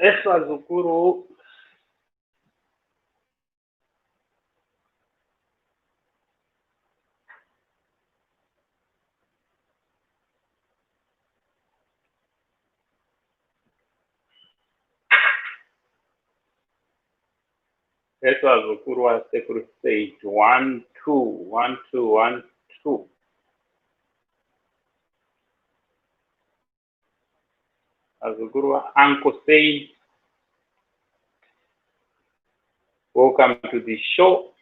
Eswazukuru. Eswazukuru wasekuru stage 1 2 1 2 1 2. Azukuru Uncle Say, welcome to the show.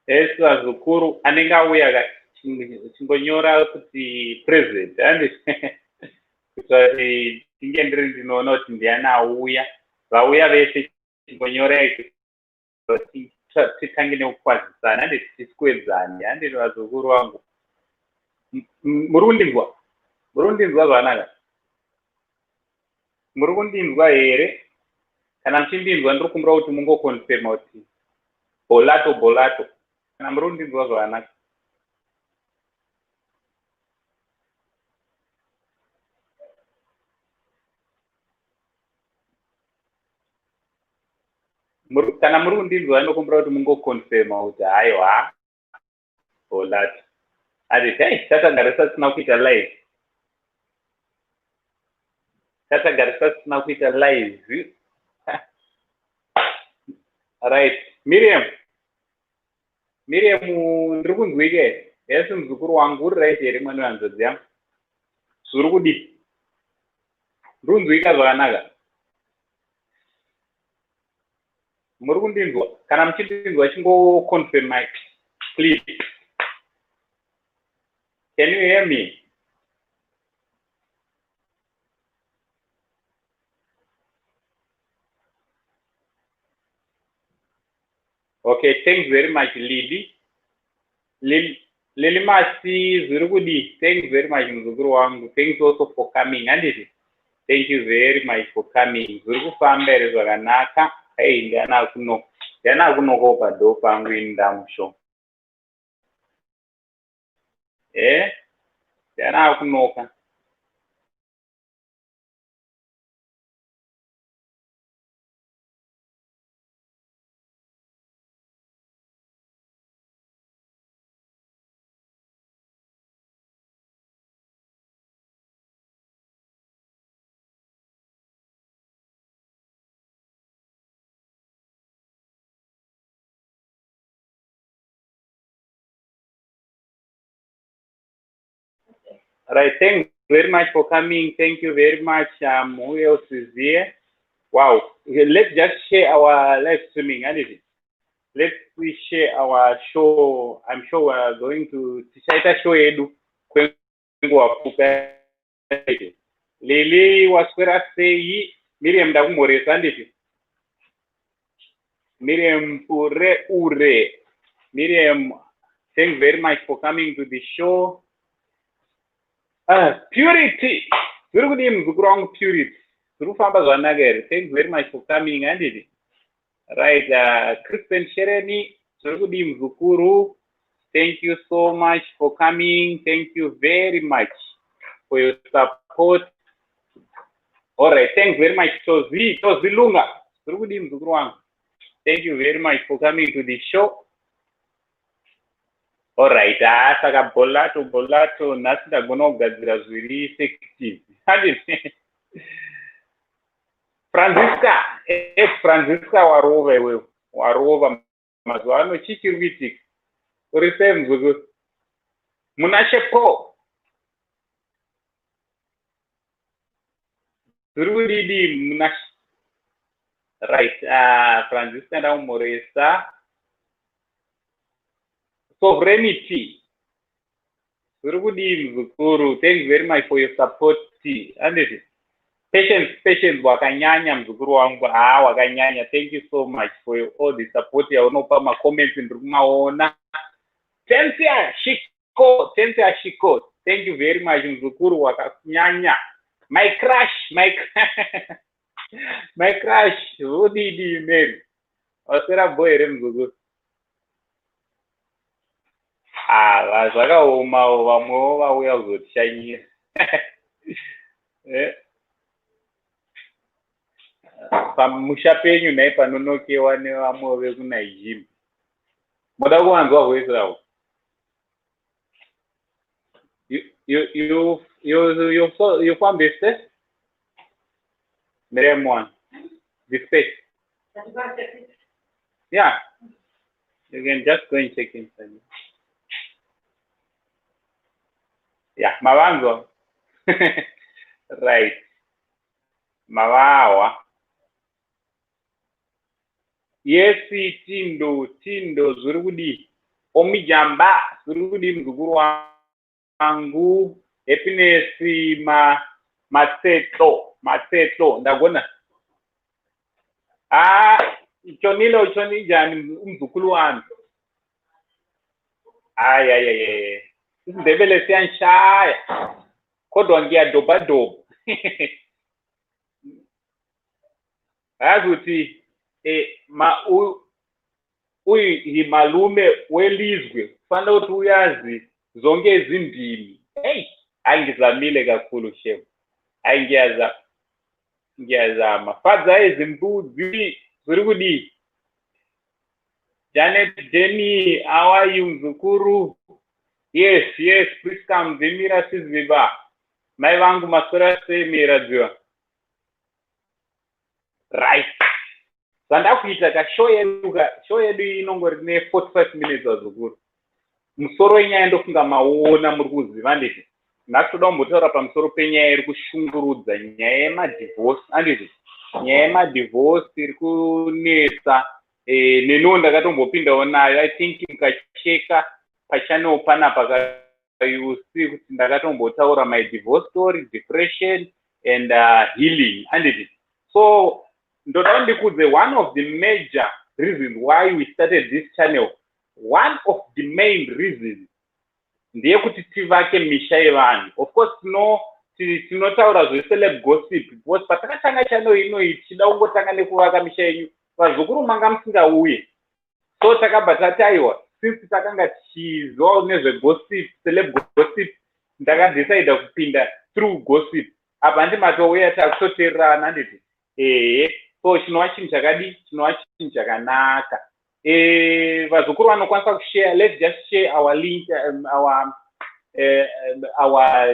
Eswazukuru anenge auya chingonyora kuti present handi kuti tinge ndiri ndinoona kuti ndiani auya vauya vese chingonyora titange nekukwazisana handi tiswedzane handi vazukuru vangu muri kundinzwa zvakanaka muri kundinzwa here kana muchindinzwa ndiri kumbira kuti mungokonfirma kuti bolato kana muri kundinzwa zvakanaka kana muri kundinzwa ndinokumbira kuti mungokonfirma kuti haiwa bolato aditi hai tatagarisa tisina kuita live right. Miriam ndiri kunzwike yesi muzukuru wangu uri right here mwana wanzodzi yangu zviri kudi ndiri kunzwika zvakanaka muri kundinzwa kana muchindinzwa chingoconfirm please. Can you hear me? Okay, thanks very much, Lily Masi Zurugudi. Thanks very much, muzukuru wangu. Thanks also for coming. And thank you very much for coming. Zurugu Famber Zaganaka. Hey, Indiana Kuno Pado Pangu in Damsho. Indiana Kunoka. Right, thanks very much for coming. Thank you very much. Who else is here? Wow. Let's just share our live streaming, Andy. Let's share our show. I'm sure we're going to show Edu. Lily was where I say Miriam Dagumore Sandy. Miriam Ure. Miriam, thanks very much for coming to the show. Purity. Purity. Thanks very much for coming, Andy. Right, Kristen Shereni, Zukuru. Thank you so much for coming. Thank you very much for your support. All right, thanks very much, Tozi Lunga. Thank you very much for coming to the show. All right, saka bolato nasida gono gadzira zviri sexy. Francisca warova mazuva ano chichiri kuitika uri sei muzukuru munashepo zviri kudidi munashe right. Francisca ndaumoresa sovereignty zviri kudii muzukuru. Thanks very much for your support. Anditi patience wakanyanya muzukuru wangu. Wakanyanya. Thank you so much for all the support yaunopa macomments ndiri kumaona. Tensia Shiko. Thank you very much muzukuru wakanyanya. My crush. Udidi Mary. waswera boy here muzukuru. Zvakaomawo vamwewo vauya kuzotishanyira. Pamusha penyu nhai panonokewa nevamwewo vekuNigeria. Moda kuwanzwa voice ravo. You from this state? Meremwan. This state? Yeah. You can just go and check inside. Yeah, mavanzo. Right. Mavawa. Yes, tindo zviri kudi. Omijamba zviri kudi muzukuru wangu. Happiness matseto ndagona. Ichoni jani mzukulu wangu. Ay. Ndebele siyanshaya. Kodwa ngiyadoba. Azuthi malume welizwe kufanele ukuthi uyazi zonke izindimi. Hey, angizamile kakhulu chef. Ngiyazama. Fadza ezimbuzi ziri kudi. Janet Denny, how are you mzukuru? Yes, please come. Zemira sizviva. Mai vangu masora semira dziwa. Right. Zandakuita ka show yedu inongori ne 45 minutes wazukuru. Musoro wenyaya ndofunga maona muri kuziva nditi. Ndakutoda kumbotaura pamusoro penyaya iri kushungurudza nyaya yemadivorce. Anditi nyaya yemadivorce iri kunetsa. Neniwo ndakatombopindawo nayo. I think mukacheka pachannel panapa you see kuti ndakatombotaura my divorce story, depression and healing. Anditi. So ndoda ndikudze one of the major reasons why we started this channel. One of the main reasons ndiye kuti tivake misha yevanhu. Of course tinotaura zveceleb gossip because patakatanga channel ino tichida kungotanga nekuvaka misha yenyu vazukuru manga musingauye. So takabva tataiwa since takanga tichiziva nezvegossip, celeb gossip, ndakadecide kupinda through gossip. Apa ndimatouya takutoteererana nditi. So chinova chinhu chakadi, chinova chinhu chakanaka. Vazukuru vanokwanisa kushare. Let's just share our link, our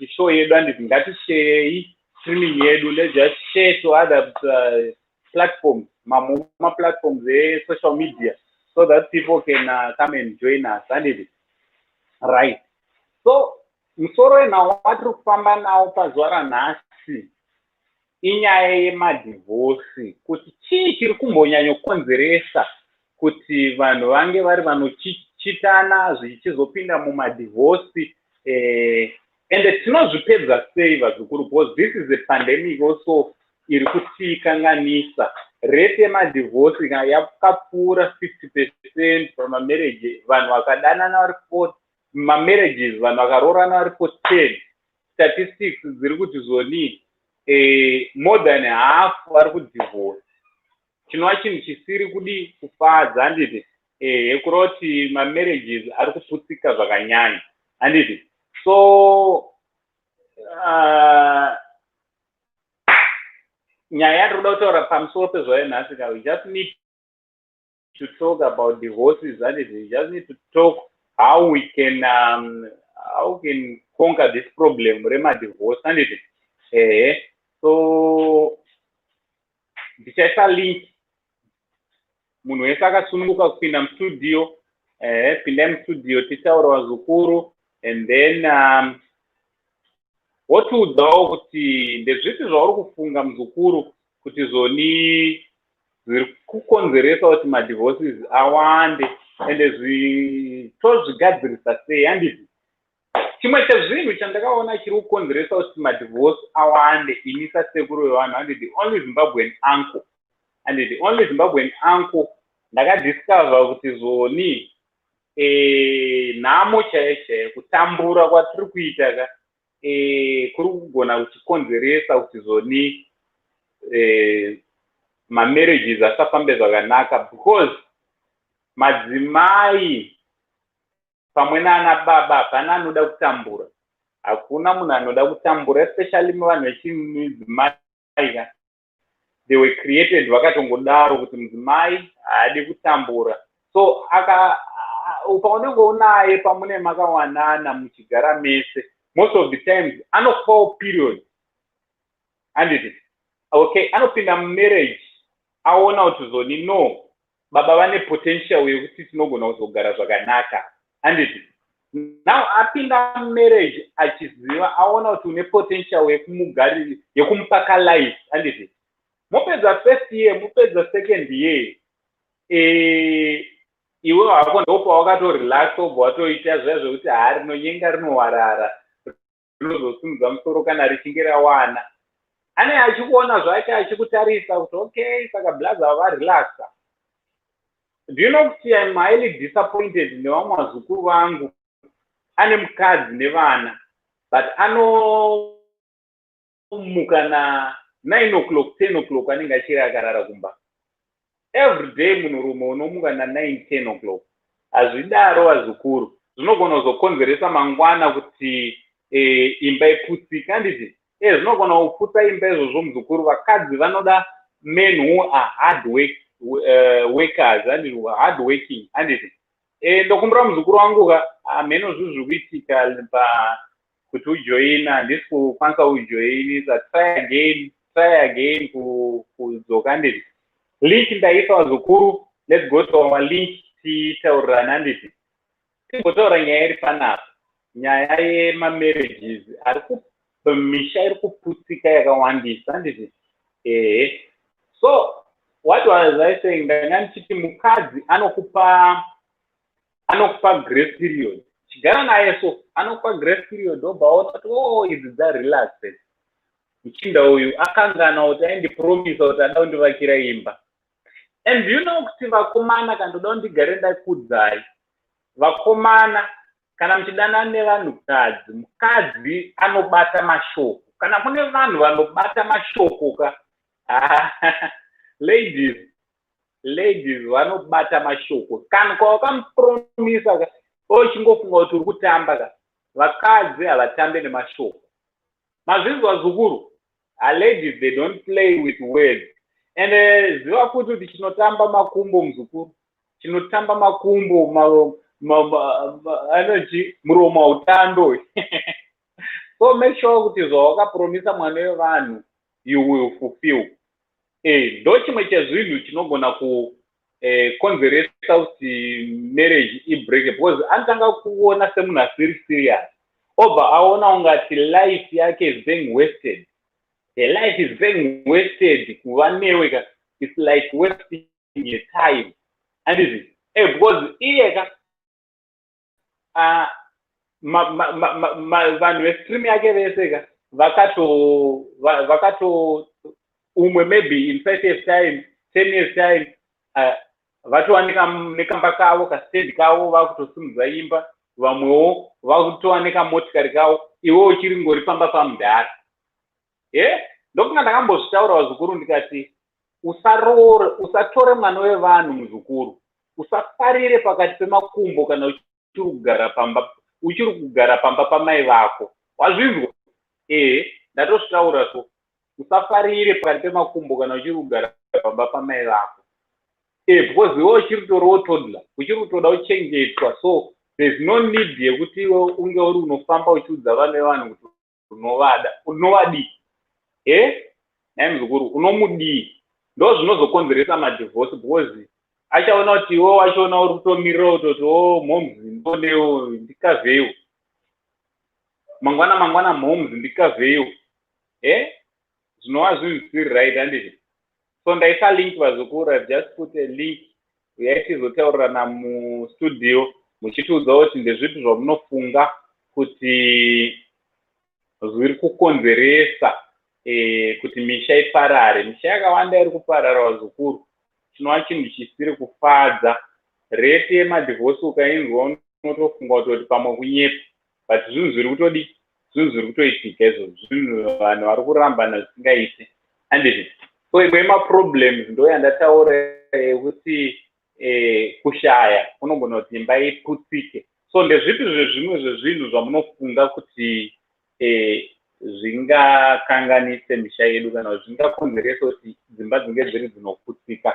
show yedu anditi ngatishare streaming yedu. Let's just share to other platforms, platforms social media, so that people can come and join us. Anditi. Right. So musoro nawo watiri kufamba nawo pazuva ranhasi inyaya yemadivorce, kuti chii chiri kumbonyanyokonzeresa kuti vanhu vange vari vanochitana zvichizopinda mumadivorce, and tinozvipedza sei vazukuru, because this is a pandemic also iri kutikanganisa. Rate yemadivorce yakapfuura 50% pamamarriage, vanhu vakadanana vari 40, mamarriages vanhu vakarorana vari 10. Statistics dziri kuti zvoni more than half vari kudivorce. Chinova chinhu chisiri kudi kufadza handiti. Kureva kuti mamarriages ari kuputsika zvakanyanya handiti. So nyaya yatinoda kutaura pamusoro pezvayo nhasi, we just need to talk about divorces handiti. We just need to talk how we can conquer this problem remadivorce handiti. So ndichaisa link munhu wese akasununguka kupinda mustudio, pindai mustudio titaura vazukuru, and then wotiudzawo kuti ndezvipi zvauri kufunga muzukuru kuti zvoni zviri kukonzeresa kuti madivorces awande, and tozvigadzirisa sei handiti. Chimwe chezvinhu chandakaona chiri kukonzeresa kuti madivorce awande inisa sekuru wevanhu handiti only Zimbabwean uncle. And the only Zimbabwean uncle ndakadiscover kuti zvoni nhamo chaiyo kutambura kwatiri kuita kuri kugona kuchikonzeresa kuti zvoni marriages asafambe zvakanaka, because madzimai pamwe nana baba hapana anoda kutambura. Hakuna munhu anoda kutambura, especially muvanhu vechidzimai. They were created vakatongodaro kuti mudzimai haadi kutambura. So ukaonenge unaye pamune makawanana muchigara mese, most of the times anopawo period. Handiti? Okay, anopinda mumarriage aona kuti zoni no, baba vane potential yekuti tinogona kuzogara zvakanaka. Handiti? Now apinda mumarriage achiziva aona kuti une potential yekumupaka life. Handiti? Mupedza first year, mupedza second year, iwe wako ndopa wakatorelax obva watoita zviya zvekuti rinonyenga rinowarara, rinozosimudza musoro kana richinge rawana. Ane achikuona zvake achikutarisa kuti okay, saka blaza varelaxa. Do you know kuti I'm highly disappointed nevamwe vazukuru vangu ane mukadzi nevana, but anomuka na 9 o'clock 10 o'clock anenge achiri akarara kumba. Every day munhurume unomuka na 9 10 o'clock. Hazvidaro vazukuru, zvinogona kuzokonzeresa mangwana kuti imba iputsike. Handiti? Zvinogona kuputsa imba izvozvo muzukuru. Vakadzi vanoda men who are workers, handiti, hard working. Handiti? Ndokumbura muzukuru wangu mheno zvinhu zvikuitika kuti ujoina, handisi kukwanisa ujoinisa, try again kudzoka. Handiti? Link ndaisa vazukuru, let's go to our link titaurirana. Handiti? Tigotaura nyaya iri panapa, nyaya yemamarriages misha iri kuputsika yakawandisa. Handiti? So what was I saying? Ndanga ndichiti mukadzi anokupa grace period. Chigara naye so anokupa grace period, obva waona kuti idzi dzarelaxed. Muchinda uyu akangana kuti aindipromisa kuti ada kundivakira imba. And you know kuti vakomana kandoda kundigare ndakudzai, vakomana kana muchidanana nevanhukadzi, mukadzi anobata mashoko. Kana kune vanhu vanobata mashoko ladies vanobata mashoko. Kana kwawakamupromisa ochingofunga kuti uri kutamba, vakadzi havatambe nemashoko. Mazvinzwa zukuru, ladies they don't play with words. And ziva kuti chinotamba makumbo muzukuru, chinotamba makumbo anoti muromo hautando. So make sure kuti zvawakapromisa mwana wevanhu you will fulfill. Ndo chimwe chezvinhu chinogona kukonzeresa kuti marriage ibreak, because anotanga kuona semunhu asiri serious, obva aona ungati life yake is being wasted. The life is being wasted kuva newe, it's like wasting your time. And is it? Because iye vanhu vestream yake vese vakato umwe maybe in 5 years time 10 years time vatowanika nekamba kavo kastendi kavo vakutosimudza imba, vamwewo vakutowa nekamotikari kavo, iwe uchiri ngori pamba pamudhara. Ndokunga ndakambozvitaura vazukuru ndikati usatore mwana wevanhu muzukuru, usafarire pakati pemakumbo kana uchiri kugara pamba pamai vako. Wazvinzwa? Ndatozvitaura so, usafarire pakati pemakumbo kana uchiri kugara pamba pamai vako. Because iwe uchiri kutoriwo toddler, uchiri kutoda kuchengetwa, so there's no need yekuti iwe unge uri unofamba uchiudza vana vevanhu kuti unovadi. Nai muzukuru, unomudii. Ndo zvinozokonzeresa madivorce, because achaona kuti iwe wachiona uri kutomirira kutoti momzi ndoneo ndikavheyo, mangwana momzi ndikavheyo. Zvinova zvinhu zvisiri right. Handiti? So ndaisa link vazukuru, I've just put a link yaitizotaurirana mustudio muchitiudza kuti ndezvipi zvamunofunga kuti zviri kukonzeresa kuti misha iparare. Misha yakawanda iri kuparara vazukuru, chinova chinhu chisiri kufadza. Rate yemadhivorce ukainzwa unotofunga kuti pamwe kunyepa, but zvinhu zviri kutoitika izvozvo, zvinhu vanhu vari kurambana zvisingaite. Handiti? kwemaproblems ndo yandataura kuti kushaya kunogona kuti imba iputsike. So ndezvipi zvezvimwe zvezvinhu zvamunofunga kuti zvingakanganise misha yedu kana kuti zvingakonzeresa kuti dzimba dzinge dziri dzinoputsika?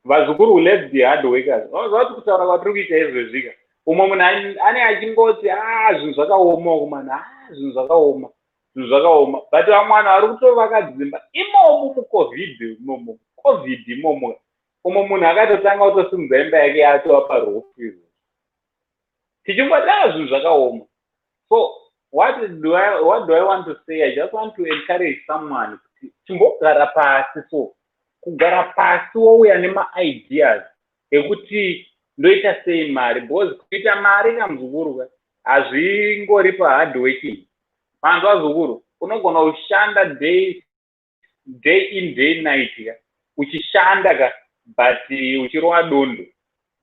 Vazukuru, let's be hard workers. Zvati kutaura kwatiri kuita izvezvika, umwe munhu ane achingoti zvinhu zvakaoma kumana, zvinhu zvakaoma, zvinhu zvakaoma, but vamwe vanhu vari kutovaka dzimba imomo mucovid imomo, covid imomo, umwe munhu akatotanga kutosimudza imba yake yatova parufu izvo tichingoda zvinhu zvakaoma. So what do I want to say? I just want to encourage someone kuti timbogara pasi. So kugara pasi wouya nemaideas ekuti ndoita sei mari, because kuita mari kamuzukuru hazvingori pahard working. Manzwa zukuru, unogona kushanda day in day night uchishanda but uchirova dondo.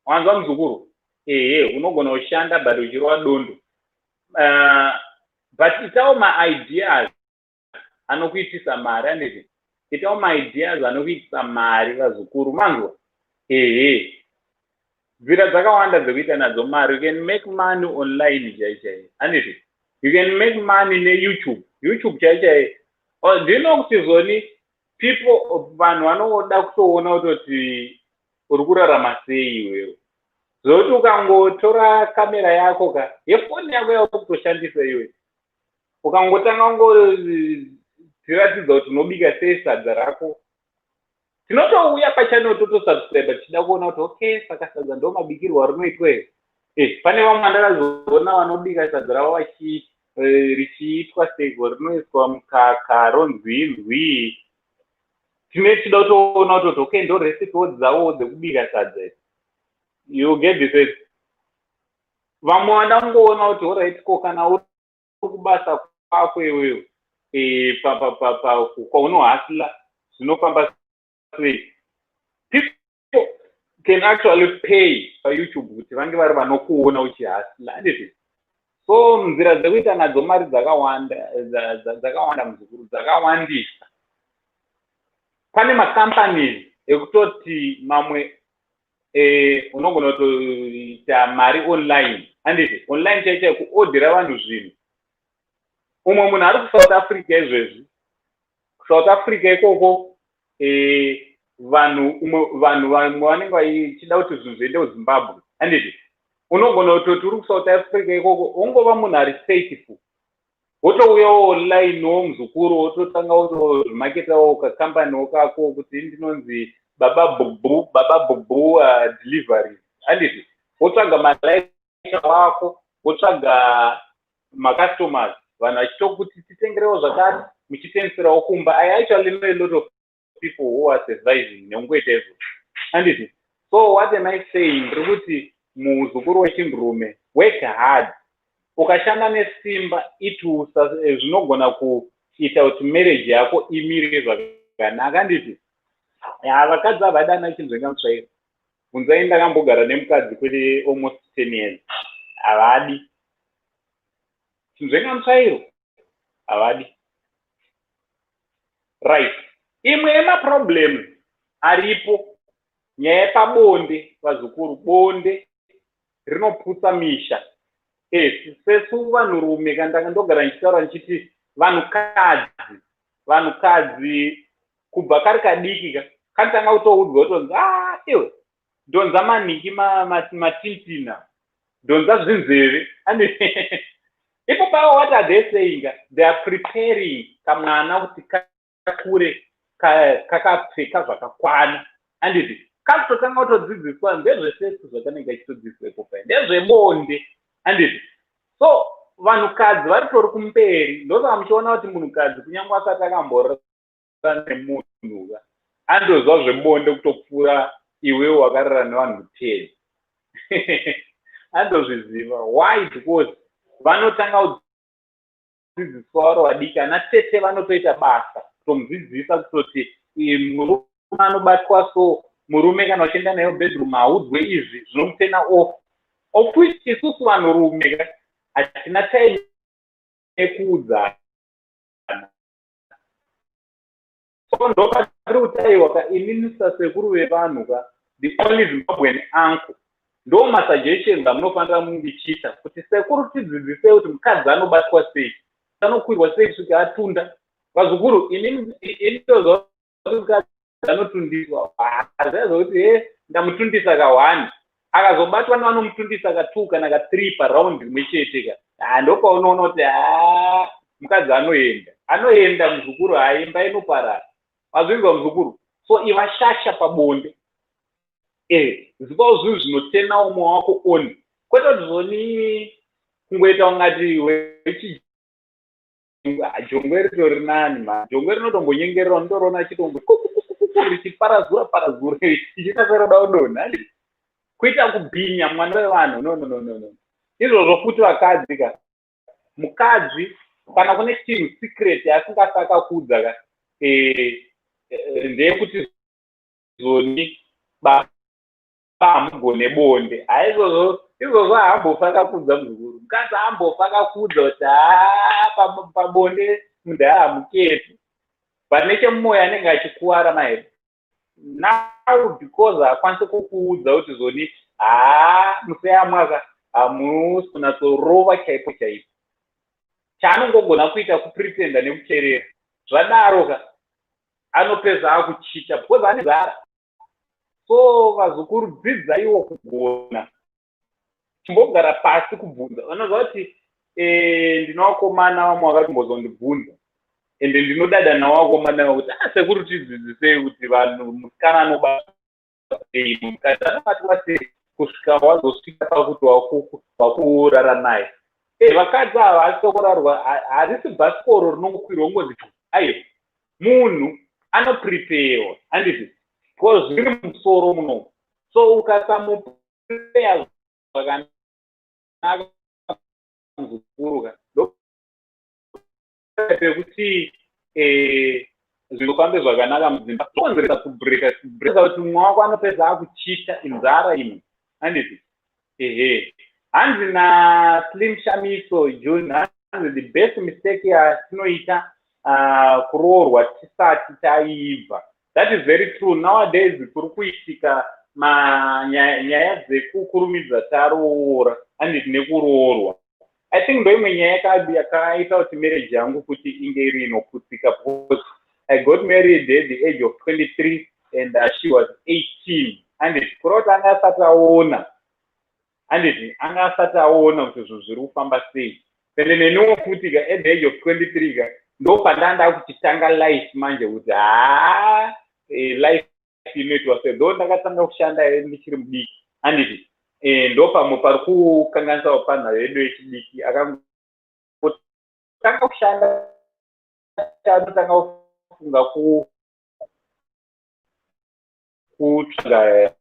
Manzwa muzukuru, unogona kushanda but uchirova dondo. But itawo maideas anokuitisa mari, anditi itawo maideas anokuitisa mari vazukuru. Manzwa, nzira dzakawanda dzekuita nadzo mari. You can make money online chaichai, anditi you can make money neyoutube chaichai. Do you know kuti zoni people vanhu vanoda kutoona kuti uri kurarama sei iwewe, zoti ukangotora kamera yako yefoni yako yakutoshandisa iwe, ukangotanga ngotiratidza kuti unobika sei sadza rako, tinotouya pachannel totosubscribe tichida kuona kuti okay, saka sadza ndo mabikirwo arinoitwa here. Pane vamwe vandakazoona vanobika sadza ravo richiitwa sego rinoiswa mukaka ronzwinzwi. Tinechida kutoona kuti okay, ndo recipe dzavo dzekubika sadza. You get this. Vamwe vandangoona kuti alright, ko kana uri kubasa kwako iwewe kwaunohasila zvinofamba sei. People can actually pay payoutube kuti vange vari vanokuona uchihasila, anditi? So nzira dzekuita nadzo mari dzakawanda muzukuru, dzakawandisa. Pane macompanies ekutoti mamwe unogona kutoita mari online, anditi online chaichai kuodhera vanhu zvinhu. Umwe munhu ari kuSouth Africa izvezvi, kuSouth Africa ikoko vanhu vanenge vachida kuti zvinhu zviende kuZimbabwe, anditi unogona kutoti uri kuSouth Africa ikoko ungova munhu ari faithful, wotouyawo online wo muzukuru, wototanga wotozvimaketawo kakampanio kako kuti ndinonzi baba bubu delivery, anditi wotsvaga malaika wako, wotsvaga macustomers, vanhu vachitokuti titengerewo zvakati, muchitengeserawo kumba. I actually know a lot of people who are surviving nekungoita izvo, anditi? So what am I saying? Ndiri kuti muzukuru wechinhurume, work hard. Ukashanda nesimba itusa zvinogona kuita kuti marriage yako imire zvakanaka, anditi? Vakadzi havadana chinzvenga mutsvairo. Bvunzai ndakambogara nemukadzi kwete almost 10 years. Havadi. Chinzvenga mutsvairo. Havadi. Right. Imwe yemaproblems aripo nyaya yepabonde, vazukuru. Bonde rinoputsa misha. Sesu vanhurume kana ndogara ndichitaura ndichiti vanhukadzi kubva kari kadiki kanotanga kutoudzwa kutonzi iwe donza manhiki matintina, donza zvinzeve. Ipo pavo what are they saying? They are preparing kamwana kuti kakure kakapfeka zvakakwana, anditi kakutotanga kutodzidziswa ndezvesesu zvakanenge achitodzidziswa ipo pai, ndezvebonde, anditi? So vanhukadzi varitori kumberi. Ndosaka muchiona kuti munhukadzi kunyange asati akamborara nemunhu andozva zvebonde kutopfuura iwewe wakarara nevanhu 10. Andozviziva. Why? Because vanotanga kudzidziswa vari vadiki. Ana tete vanotoita basa kutomudzidzisa kutoti murume anobatwa so, murume kana uchienda naye bedroom haudzwe izvi zvinomutena off. Of which isusu vanhurume hatina time yekuudzana. ndokatiri kutaiwa ka inini sasekuru vevanhu ka the only Zimbabwean uncle ndo masuggestions amunofanira mundichita kuti sekuru tidzidzisei kuti mukadzi anobatwa sei, anokwirwa sei kusvika atunda. Vazukuru ini tozwa kuti mukadzi anotundiswa azvazokuti ndamutundisa ka1 akazobatwa nevanomutundisa ka2 kana ka3 paraundi rimwe chete ka ndopaunoona kuti mukadzi anoenda muzukuru haimba inoparara. Mazvinzwa muzukuru, so ivashasha pabonde zipawo zvinhu zvinotena umwe wako oni kwete kuti zoni kungoita ungati jongwe ritori nani ma jongwe rinotombonyengerera ndorona chitombo richiparazura ichiita seroda udonha kuita kubhinya mwana wevanhu no izvozvo futi vakadzi ka mukadzi kana kune chinhu secret asingasaka kudza ka ndeyekuti zoni hamugone bonde izvozvo haambofa akakudza muzukuru. Mukadzi haambofa akakudza kuti pabonde munhu haamuketi but nechemumoyo anenge achikuwara mahedu now because haakwanisi kukuudza kuti zoni museyamwaka hamusi kunatsorova chaipo chaipo chaanongogona kuita kupretenda nekucherera zvadaroka anopedza akuchita because ane zara. So vazukuru dzidzaiwo kugona chimbogara pasi kubvunza. Vanoziva kuti ndinovakomana vamwe vakatombozondibvunza ende ndinodada navakomana kuti sekuru tidzidzisei kuti vanhu musikana anobata sei mukadzi anobatwa sei kusvika wazosvika pakuti wakurara naye. Vakadzi ava asitokorarwa harisi bhasikoro rinongokwirwa ngozi aiyo munhu anoprepewa handiti because zviri mumusoro muno. So ukasamuprepeya zvakanaka muzukuruka pekuti zvinofambe zvakanaka mudzimba zvokonzeresa kubreka kuti mumwe wako anopedza akuchita inzara imwe handiti hanzi naSlim Shamiso June hanzi the best mistake yatinoita kuroorwa tisati taibva. That is very true. Nowadays kuri kuitika nyaya dzekukurumidza taroora handiti nekuroorwa. I think ndo imwe nyaya yakaita kuti marriage yangu kuti inge iri inoputsika because I got married at the age of 23 and she was 18 handiti kureva kuti anga asati aona kuti zvinhu zviri kufamba sei. Pende neniwo futi ka at the age of 23 ka ndo pandanda kuchitanga life manje kuti life inoitwa sei ndo ndakatanga kushanda ndichiri mudiki handiti ndo pamwe pari kukanganisawo panhau yedu yechidiki akatanga kushanda anotanga kufunga kutsvaga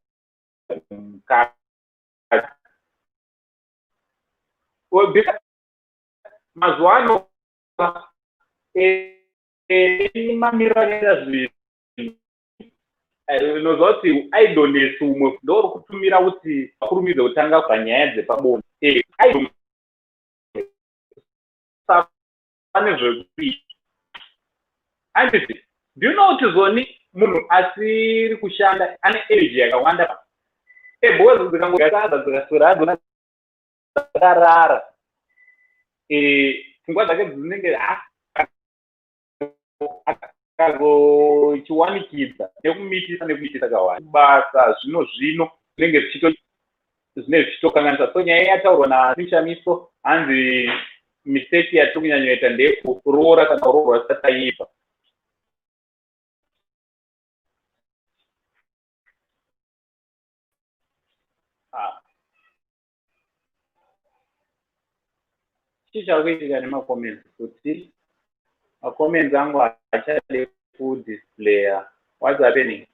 mukadzi mazuva ano mamiriro anoita zvinhu unoziva kuti aidonesi umwe ndori kutumira kuti akurumidze kutanga panyaya dzepabonde pane zvekuita handiti ndino kuti zoni munhu asiri kushanda ane energy yakawanda bhozi dzikangogasadza dzikaswera hadzona dzakarara pfungwa dzake dzinenge akazochiwanikidza nekumitisa kawanda basa zvino zvinenge zvichitokanganisa. So nyaya yataurwa naSlim Shamiso hanzi mistake yatiri kunyanyoita ndeyekuroora kana kuroorwa tisati taibva. Chii chari kuitika nemacomments kuti macomments angu haachade kudisplaya. What's happening?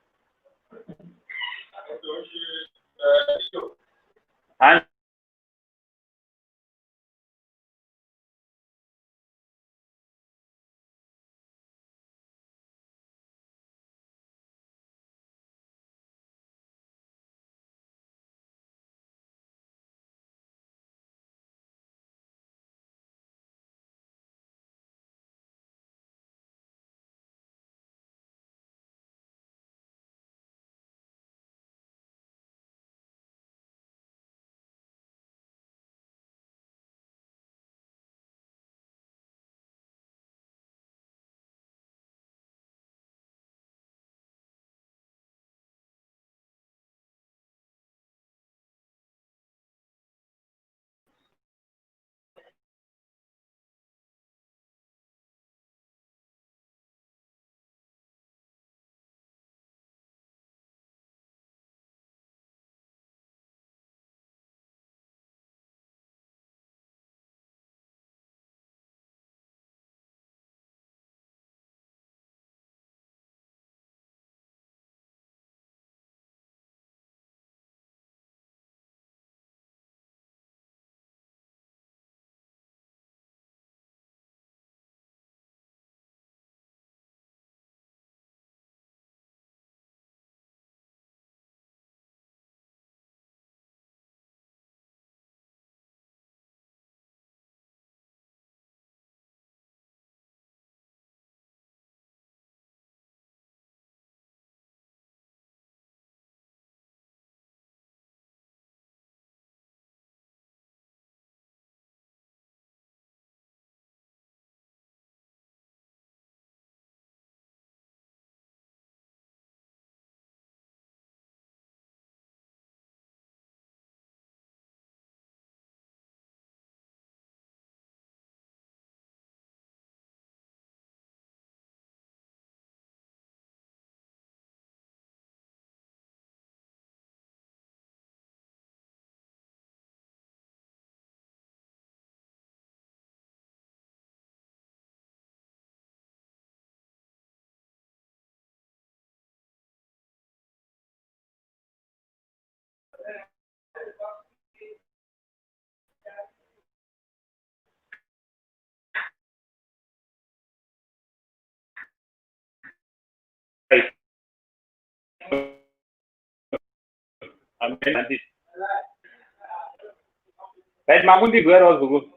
right makundizwerawo zukuru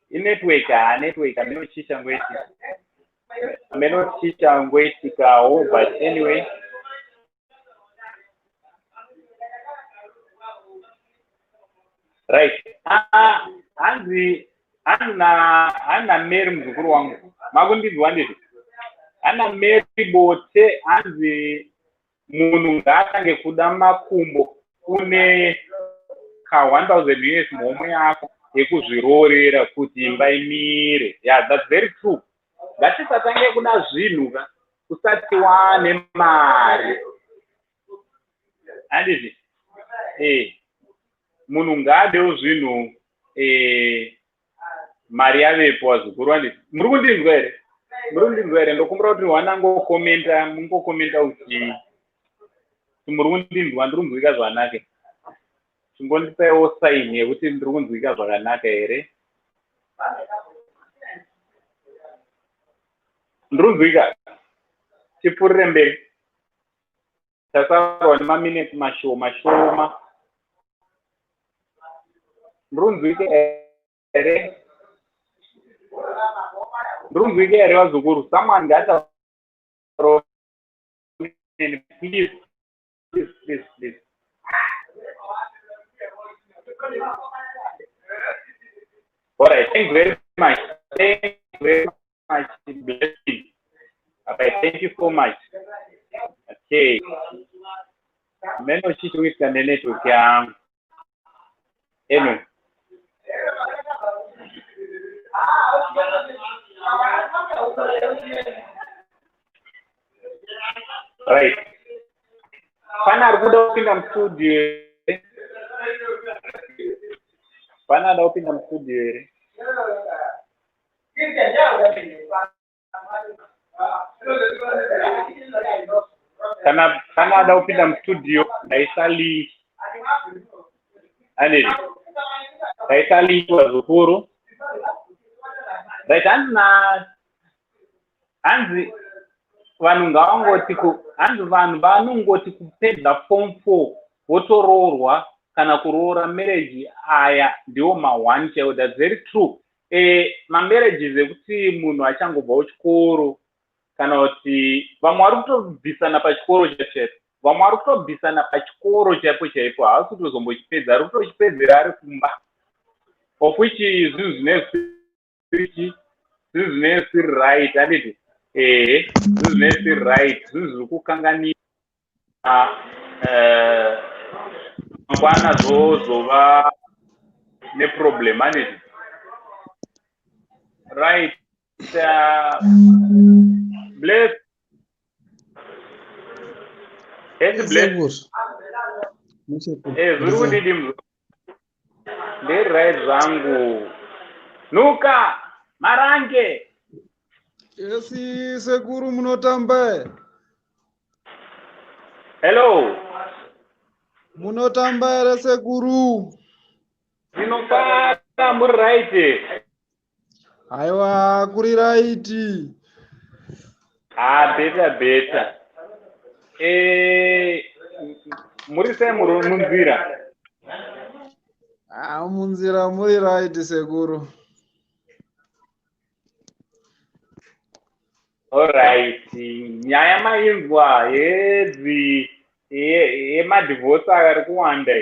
inetwork network amenochicha ngoitika but anyway right hanzi hana Mary muzukuru wangu makundizwa ndizvo hana Mary bote hanzi munhu ngaatange kuda makumbo une ka 1000 US muhomwe yako yekuzvirorera kuti imba imire. Yeah, that's very true. Ngatisatange kuda zvinhu ka usati wane mari. Handizvi? Munhu ngaadewo zvinhu mari yavepo wazukuru handizvi? Muri kundinzwa here? Ndokumbura kuti mungokomenta uchi muri kundinzwa ndiri kunzwika zvakanaka. Chimbondipaiwo saini yekuti ndiri kunzwika zvakanaka here. Ndiri kunzwika. Tipfuurire mberi. Tasarwa nemaminiti mashoma. Ndiri kunzwika here. Ndiri kunzwika here wazukuru. Someone ngata please. All right, thank you very much. Blessing. Okay, thank you so much. Okay. Meno chitu wika network yangu. Eno. Right. Pana arikuda kupinda mstudio. Pana ada kupinda mstudio here. Kana ada kupinda mstudio aisali. Ani. Aisali wazukuru. Right, hanzi vanhu vanongoti kupedza form 4 votoroorwa kana kuroora marriage aya ndiwo ma1 chaiwo. That's very true. Mamarriages ekuti munhu achangobva kuchikoro kana kuti vamwe vari kutobvisana pachikoro chaipo havasi kutozombochipedza, ari kutochipedzera ari kumba, of which zvinhu zvinenge zviri right. Handiti zvinhu zvinenge zviri right, zvinhu zviri kukanganisa mangwana zozova neproblem. Handiti right. Bless. Bless. Zviri kundidi ndiri right zvangu. Nuka Marange. Yesi sekuru munotamba. Hello. Munotamba ere sekuru? Ndinofara muri right. Aiwa kuri right. Beta. Muri sei muri munzira? Munzira muri right sekuru. Alright, nyaya mainzwa yemadivorce ari kuwanda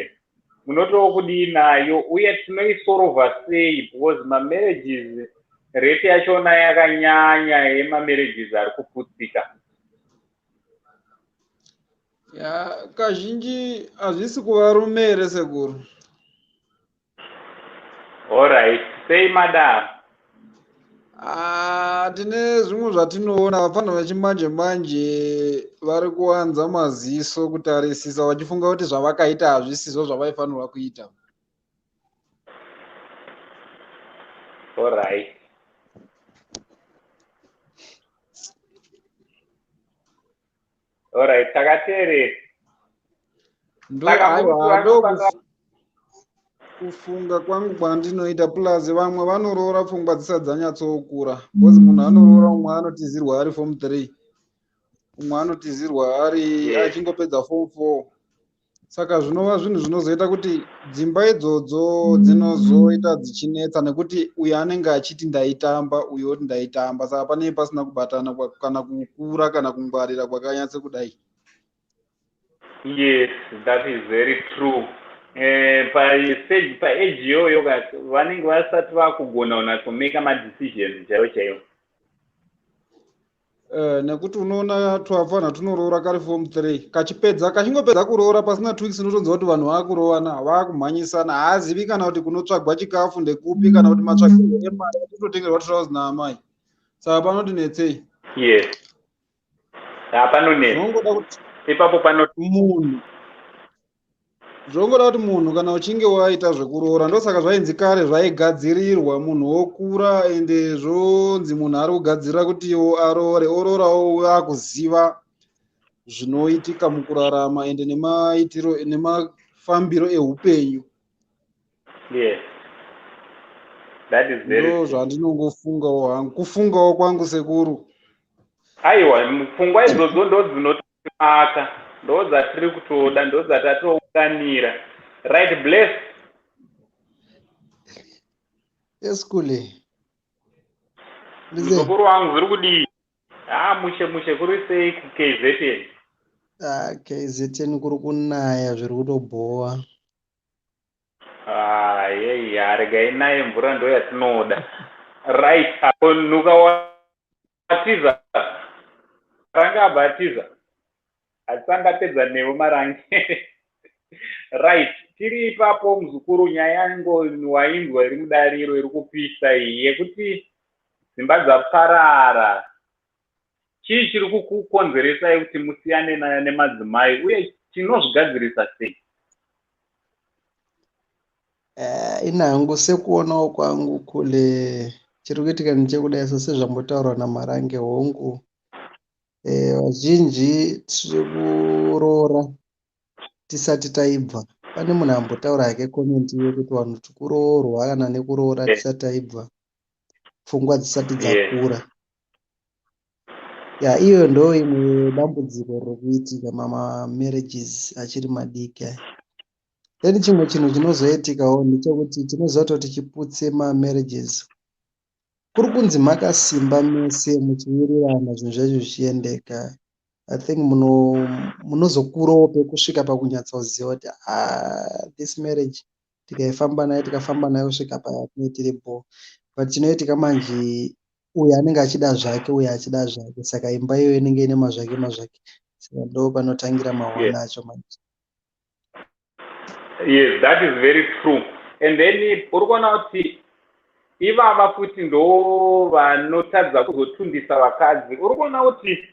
munotowo kudii nayo uye tinoisorova sei, because mamarriages rate yachona yakanyanya yemamarriages ari kuputsika. Kazhinji hazvisi kuvarume here sekuru? Alright, sei madam? Tine zvimwe zvatinoona vafana vechimanje manje vari kuwanza maziso kutarisisa vachifunga kuti zvavakaita hazvisizo zvavaifanirwa kuita. Alright. Alright, takateerera. Kufunga kwangu kwandinoita plus vamwe vanoroora pfungwa dzisati dzanyatsokura, because munhu anoroora umwe anotizirwa ari form 3, umwe anotizirwa ari achingopedza form 4, Saka zvinova zvinhu zvinozoita kuti dzimba idzodzo dzinozoita dzichinetsa nekuti uyu anenge achiti ndaitamba uyu oti ndaitamba, saka panenge pasina kubatana kana kukura kana kungwarira kwakanyatse kudai. Yes, that is very true. Paage iyoyo vanenge vasati vakugona kunatsomaker madecisions chaiwo chaiwo. Nekuti unoona twapfanha tunoroora kari form 3 kachingopedza kuroora pasina 2 weeks unotonzwa kuti vanhu vakurovana vakumhanyisana, haazivi kana kuti kunotsvagwa chikafu ndekupi kana kuti matsvagirwo emari atotengerwa 2000 naamai. Saka panoti netsei. Yes, panonetsa Zvinongoda kuti ipapo zvongoda kuti munhu kana uchinge waita zvekuroora, ndosaka zvainzi kare zvaigadzirirwa munhu wokura ende zvonzi munhu ari kugadzirira kuti iwo aroore, oroorawo akuziva zvinoitika mukurarama ende nemaitiro nemafambiro eupenyu. Yes, that is very ndo zvandinongofungawo hangu, kufungawo kwangu sekuru. Aiwa, pfungwa idzodzo ndo dzinotimaka, ndo dzatiri kutoda, ndo dzatatounganira. Right, Bless? Yes, kule. Mukuru wangu zviri kudii? Mushe kuri sei ku KZN? KZN kuri kunaya zviri kutobhowa. Yeyi, regai naye mvura ndo yatinoda. Right, apo nuka watiza. Ranga abatiza. Atsangapedza nevo marange. Right, tiri ipapo muzukuru, nyaya wainzwa iri mudariro iri kupisa iyi yekuti dzimba dzaparara. Chii chiri kukukonzeresai kuti musiyane nemadzimai uye tinozvigadzirisa sei? Inhangu sekuonawo kwangu kule chiri kuitika nechekudai sezvambotaurwa naMarange hongu. Vazhinji tiri kuroora tisati taibva. Pane munhu ambotaura yake komenti yekuti vanhu tikuroorwa kana nekuroora tisati taibva, pfungwa dzisati dzakura. Iyo ndo imwe dambudziko rokuitika marriages achiri madiki. Then chimwe chinhu chinozoitikawo ndechekuti tinozoti tichiputse marriages kuri kunzi makasimba mese muchiwirirana zvinhu zvacho zvichiendeka. I think munozokurawo pekusvika pakunyatsoziva kuti this marriage tikafamba nayo kusvika patinotiripo, but chinoitika manje uyu anenge achida zvake uyu achida zvake, saka imba iyoyo inenge ine mazvake. Saka ndo panotangira mahwana acho manje. Yes, that is very true. And then uri kuona kuti ivava futi ndo vanotadza kuzotundisa vakadzi. Uri kuona kuti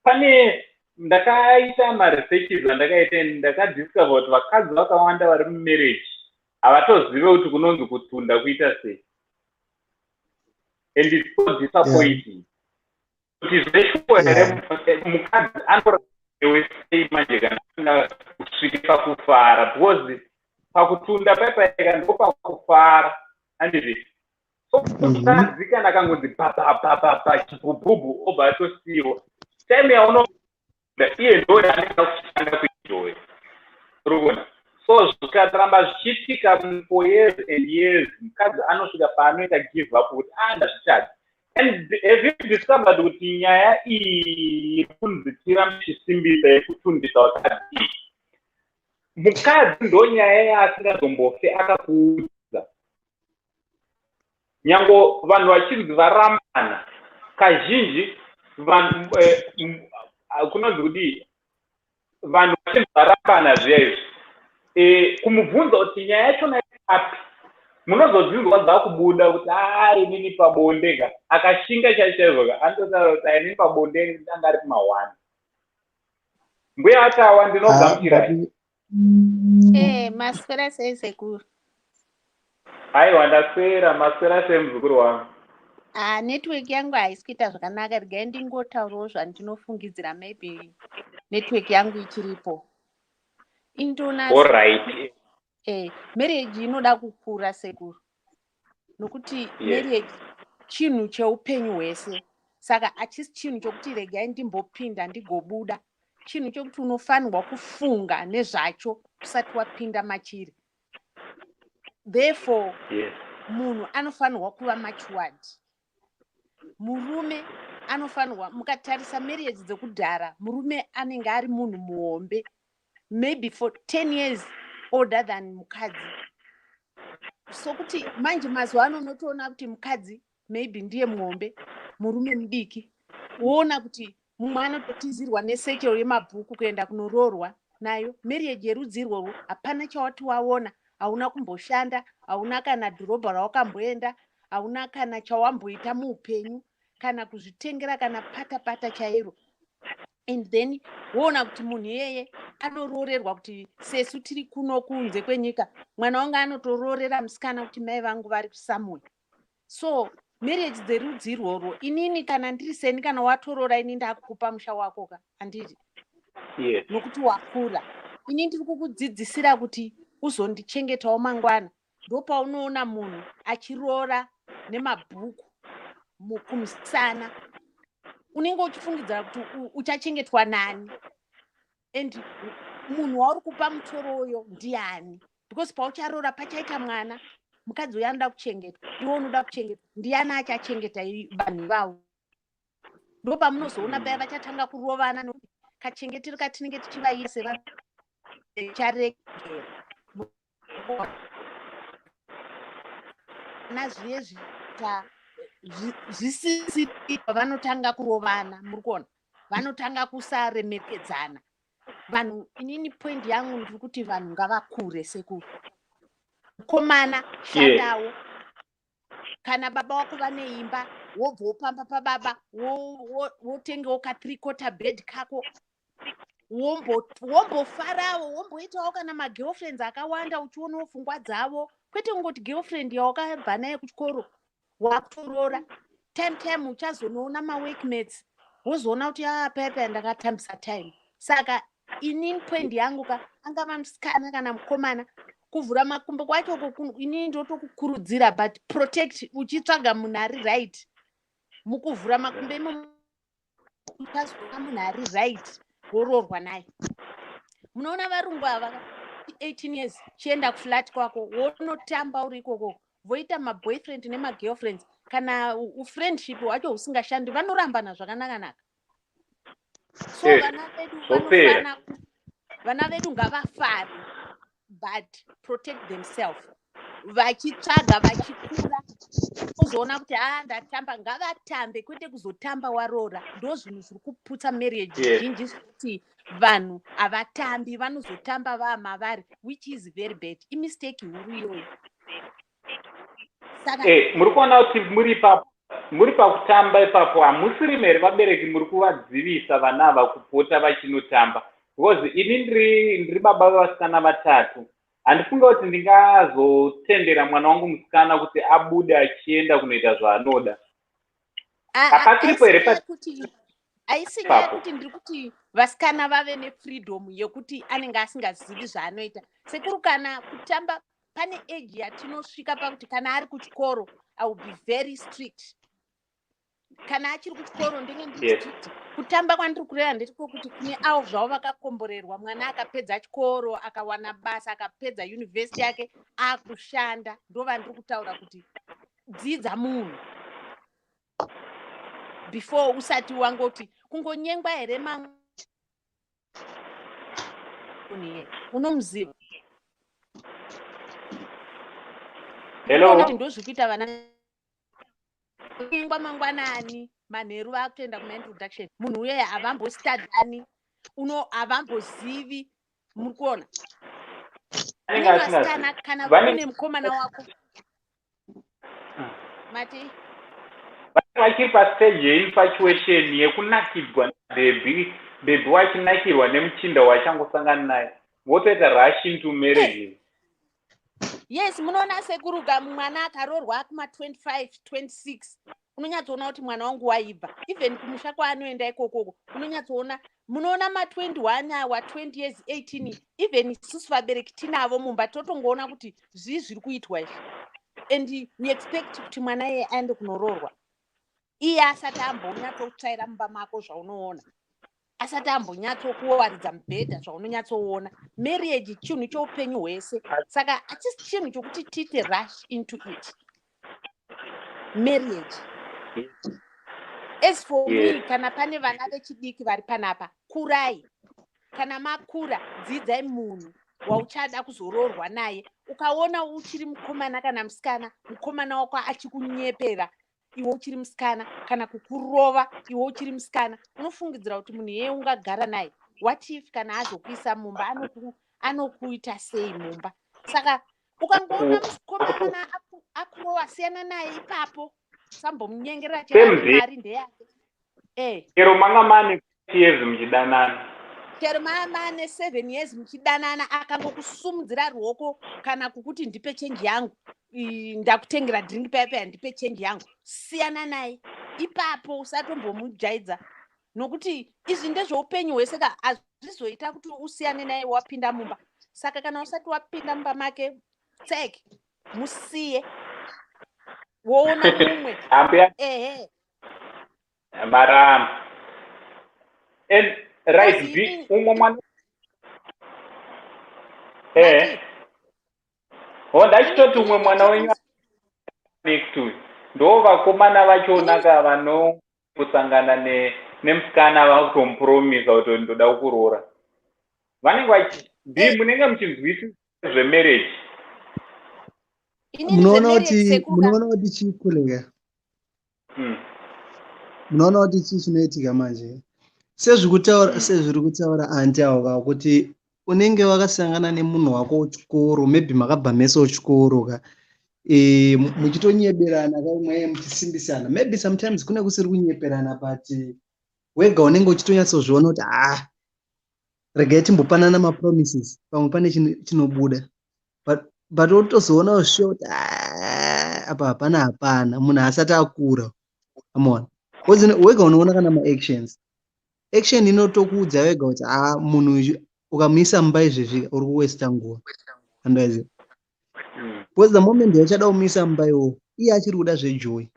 pane ndakaita maresearches andakaita, ndakadiscover kuti vakadzi vakawanda vari mumarriage havatozive kuti kunonzi kutunda kuita sei. And it's so disappointing. Kuti zveshuwa here mukadzi anoraewe sei manje kana kusvika pakufara, because pakutunda paipaika ndo pakufara. Handizvi? So mukadzi kana akangonzi papapapapa chibhubhubhu obva atosiyiwa, time yaunotunda iye ndo yaanenge kushanda kuenjoy. Uri kuona? So zvikaramba zvichiitika for years and years, mukadzi anosvika paanoita give up kuti ndazvitadza. And have you discovered kuti nyaya iyi iri kunzi tirambe tichisimbisa yekutundisa vakadzi, mukadzi ndo nyaya yaasingazombofe akakuudza. Nyango vanhu vachinzi varambana, kazhinji vanhu kunonzi kudii, vanhu vachinzi varambana zviya izvi, kumubvunza kuti nyaya yachona api, munozodzinzwa dzakubuda kuti inini pabonde ka, akashinga chaizvo anotaura kuti inini pabonde ndanga ari kumahwana. Mbuya atawa ndinogamuchirai. Maswera sei sekuru? Aiwa, ndaswera. Maswera sei muzukuru wangu? Network yangu haisi kuita zvakanaka, regai ndingotaurawo zvandinofungidzira, maybe network yangu ichiripo. All right. Marriage inoda kukura sekuru, nokuti marriage chinhu cheupenyu hwese. Saka hachisi chinhu chokuti regai ndimbopinda ndigobuda, chinhu chokuti unofanirwa kufunga nezvacho usati wapinda machiri. Therefore, Yes. munhu anofanirwa kuva matured. Murume anofanirwa, mukatarisa marriage dzekudhara, murume anenge ari munhu muhombe, maybe for 10 years older than mukadzi. So kuti manje mazuva ano unotoona kuti mukadzi maybe ndiye muhombe, murume mudiki. Woona kuti mumwe anototizirwa nesechero yemabhuku kuenda kunoroorwa nayo. Marriage yerudzi irworwo hapana chawati waona, hauna kumboshanda, hauna kana dhorobha rawakamboenda, hauna kana chawamboita muupenyu, kana kuzvitengera kana pata chairo. And then woona kuti munhu iyeye anoroorerwa kuti sesu tiri kuno kunze kwenyika, mwana wangu anotoroorera musikana kuti mai vangu vari kuSamoa. So marriage dzerudzi irworwo, inini kana ndiri seni, kana watoroora ini ndakukupa musha wako ka handiti. Yes. Nokuti wakura. Ini ndiri kukudzidzisira kuti uzondichengetawo mangwana. Ndopaunoona munhu achiroora nemabhuku kumusana. Unenge uchifungidza kuti uchachengetwa nani. And munhu wauri kupa mutoro uyo ndiani. Because paucharoora pachaita mwana, mukadzi uyo anoda kuchengetwa, iwe unoda kuchengetwa, ndiani achachengeta vanhu vavo. Ndopamunozoona paya vachatanga kurovana nokuti kachengetero katinenge tichivaise vacharegera. Nazviye zvisisiri vanotanga kurovana, muri kuona, vanotanga kusaremekedzana. Vanhu, inini point yangu ndiri kuti vanhu ngavakure sekuru. Mukomana shandawo. Kana baba wako vane imba, wobva wopamba pababa, wotengewo ka 3/4 bed kako, wombofarawo, womboitawo kana magirlfriends akawanda uchionawo pfungwa dzavo. Kwete kungoti girlfriend yawakabva naye kuchikoro wakutoroora. Time uchazonoona maworkmates, wozoona kuti paya ndakatambisa time. Saka inini point yangu angava musikana kana mukomana, kuvhura makumbo kwacho inini ndotokukurudzira, but protect, uchitsvaga munhu ari right. Mukuvhura makumbo imomo uchazoona munhu ari right, woroorwa naye. Munoona varungu ava 18 years chienda kuflat kwako, wonotamba uri ikoko, voita maboyfriend nemagirlfriends, kana ufriendship hwacho husingashandi, vanorambana zvakanaka. So vana vedu ngavafare, but protect themselves. Vachitsvaga, vachikura, uzoona kuti ndatamba, ngavatambe, kwete kuzotamba waroora. Ndo zvinhu zviri kuputsa marriage zhinji, zvekuti vanhu havatambi, vanozotamba vamavari, which is very bad. Imistake huru iyoyo. Muri kuona kuti muri pakutamba ipapo hamusiri mere vabereki muri kuvadzivisa vana ava kupota vachinotamba. Because ini ndiri baba vevasikana vatatu. Handifunga kuti ndingazotendera mwana wangu musikana kuti abude achienda kunoita zvaanoda. Hapasiripo here aisinyaya kuti ndiri kuti vasikana vave nefreedom yekuti anenge asingazivi zvaanoita. Sekuru kana kutamba, pane age yatinosvika pakuti kana ari kuchikoro, I will be very strict. Kana achiri kuchikoro ndenge ndiri strict. Kutamba kwandiri kureva ndetiko kuti kune avo zvavo vakakomborerwa, mwana akapedza chikoro, akawana basa, akapedza university yake, akushanda, ndova ndiri kutaura kuti dzidza munhu before usati wangoti kungonyengwa here unomuziva. Hello. Ndozvikuita vana nyengwa mangwanani, manheru vakutoenda kumaintroduction, munhu uyoyo havambostadani, havambozivi. Muri kuona vasikana, kana une mukomana wako mati vachiri pastage yeinfatuation yekunakirwa bebhi wachinakirwa nemuchinda wachangosangana naye, votoita rush into marriages. Yes, munoona sekuruka mwana akaroorwa kuma 25, 26, unonyatsoona kuti mwana wangu waibva. Even kumusha kwaanoenda ikokoko, unonyatsoona, munoona ma21 awa 20 years, 18, even isusu vabereki tinavo mumba, totongoona kuti zviri kuitwa izvi. And we expect kuti mwana iye aende kunoroorwa, iye asati ambonyatsotsvaira mumba mako zvaunoona. asati ambonyatsokuwaridza mubhedha zvaunonyatsoona. Marriage chinhu choupenyu hwese, saka hachisi chinhu chokuti titi rush into it. Marriage. As for me, kana pane vana vechidiki vari panapa, kurai. Kana makura, dzidzai munhu wauchada kuzoroorwa naye. Ukaona uchiri mukomana kana musikana, mukomana wako achikunyepera, iwe uchiri musikana, kana kukurova, iwe uchiri musikana, unofungidzira kuti munhu yeye ungagara naye. What if kana azokuisa mumba, anokuita sei mumba? Saka ukangoona mukomana akurova, siyana naye ipapo. Sambomunyengerera chero mari ndeyake. Chero manga mane years muchidanana. Chero mane 7 years muchidanana, akangokusumudzira ruoko kana kukuti ndipe chenji yangu, ndakutengera drink paya ndipe chenji yangu, siyana naye ipapo, usatombomujaidza. Nokuti izvi ndezvoupenyu hwese, hazvizoita kuti usiyane naye wapinda mumba. Saka kana usati wapinda mumba make, tseki musiye woona mumwe. Maram. And right, umwe ndachitoti umwe mwana wenyu next to ndo vakomana vachonaka vanokusangana nemusikana vakutomupuromisa kuti ndoda kuroora. Vanenge munenge muchinzwisisa zvemarriage. Munoona kuti chikulega. Munoona kuti chii chinoitika manje. Sezviri kutaura anti awo kuti unenge wakasangana nemunhu wako wechikoro, maybe makabva mese wechikoro ka, muchitonyeberana kamwe muchisimbisana, maybe sometimes kune kusiri kunyeberana, but wega unenge uchitonyatsoziona kuti regai timbopanana mapromises, pamwe pane chinobuda, but utozoona usho kuti apa hapana munhu asati akura. Amona wega unoona kana maactions. Action inotokuudza wega kuti munhu uyu ukamuisa mumba izvezvi uri kuwesta nguva. Andaziva. Because the moment yachada kumuisa mumba iwo, iye achiri kuda zvejoy.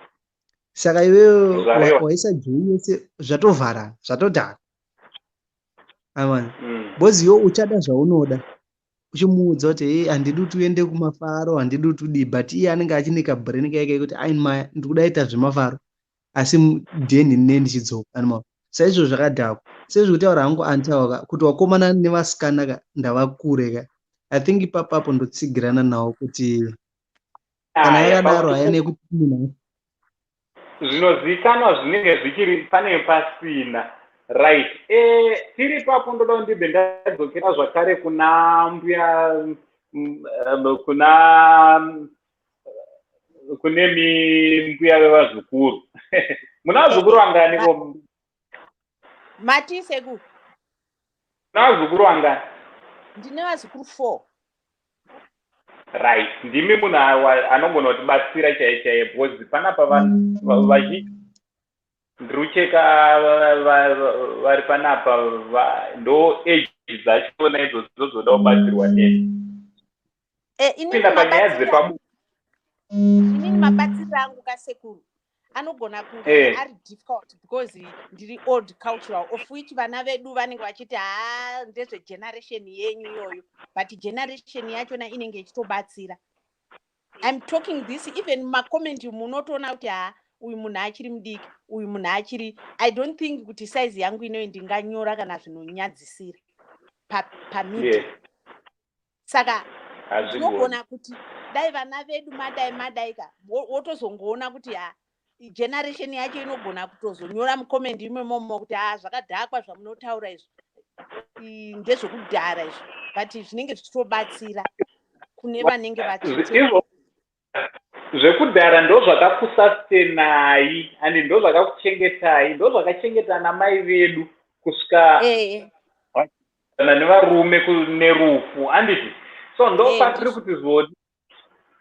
Saka iwewe waisa joy yese zvatovhara, zvatodhaka. Amana. Because iwe uchada zvaunoda. Uchimuudza kuti handidi kuti uende kumafaro, handidi kuti udii, but iye anenge achine kabrain kake kuti maya ndikuda kuita zvemafaro. Asi ndeni ndichidzoka. Anama. Saizvo zvakadhakwa. Sezvokutaura hangu antawo kuti wakomana nevasikana ndavakure ka. I think ipapo ndotsigirana nawo kuti kana yakadaro hayane kuti munhu zvinozikanwa zvinenge zvichiri pane pasina. Right. Tiri papo ndoda ndibve ndadzokera zvakare kuna mbuya kune mbuya vevazukuru. Muna vazukuru vangani ko? Mati Segu. Na vazukuru vangani? Ndine vazukuru 4. Right. Ndimi munhu anogona kutibatsira chaiye because panapa vanhu vazhinji ndiri kucheka vari panapa ndo age dzachona idzo dzozoda kubatsirwa neni. Inini mabatsiro angu kasekuru anogona kunge ari difficult because ndiri old cultural, of which vana vedu vanenge vachiti ndezve generation yenyu iyoyo, but generation yachona inenge ichitobatsira. I'm talking this even macomment munotoona kuti uyu munhu achiri mudiki, uyu munhu achiri, I don't think kuti size yangu inoyo ndinganyora kana zvinonyadzisira pamedia. Saka tinogona kuti dai vana vedu madai ka wotozongoona kuti generation yacho inogona kutozonyora mucomment imomo kuti zvakadhakwa zvamunotaura izvi ndezvekudhara izvi, but zvinenge zvichitobatsira kune vanenge vachiti zvekudhara ndo zvakakusastenai andi ndo zvakakuchengetai, ndo zvakachengeta namai vedu kusvika nevarume nerufu handiti. So ndo patiri kuti zoti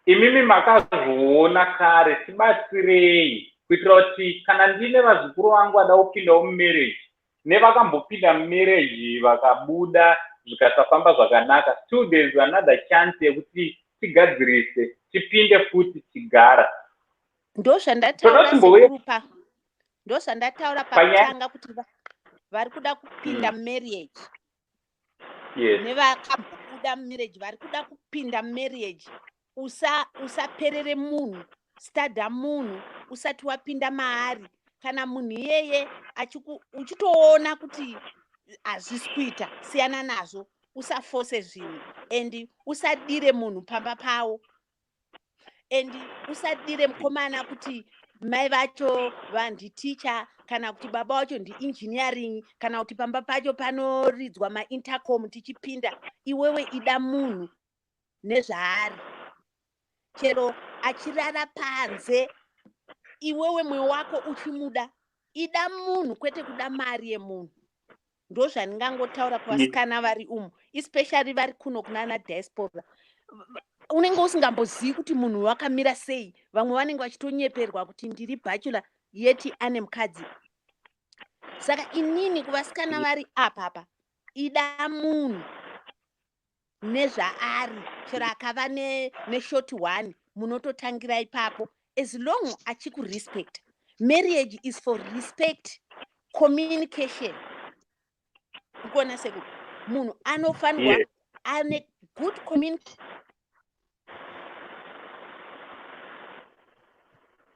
imimi makazoona kare, tibatsirei kuitira kuti kana ndine vazukuru vangu vada kupindawo mumarriage nevakambopinda mumarriage vakabuda zvikasafamba zvakanaka, still there is another chance yekuti tigadzirise tipinde futi tigara. Ndozvandataura patanga kuti vari kuda kupinda marriage Yes. nevakambobuda marriage vari kuda kupinda marriage, usaperere munhu, studa munhu usati wapinda maari. Kana munhu iyeye uchitoona kuti hazvisi kuita, siyana nazvo, usafose zvinhu, and usadire munhu pamba pavo, and usadire mukomana kuti mai vacho vanditicha, kana kuti baba vacho ndiengineering, kana kuti pamba pacho panoridzwa maintercom tichipinda. Iwewe ida munhu nezvaari, chero achirara panze, iwewe mwoyo wako uchimuda. Ida munhu kwete kuda mari yemunhu. Ndozvandingangotaura kuvasikana vari umu, especially vari kuno kunana diaspora. Unenge usingambozivi kuti munhu wakamira sei. Vamwe vanenge vachitonyeperwa kuti ndiri bachelor yeti ane mukadzi. Saka inini kuvasikana vari apa, ida munhu nezvaari, chero akava neshoti 1 munototangira ipapo, as long achikurespect. Marriage is for respect, communication. Ukona seku munhu anofanirwa ane good communication.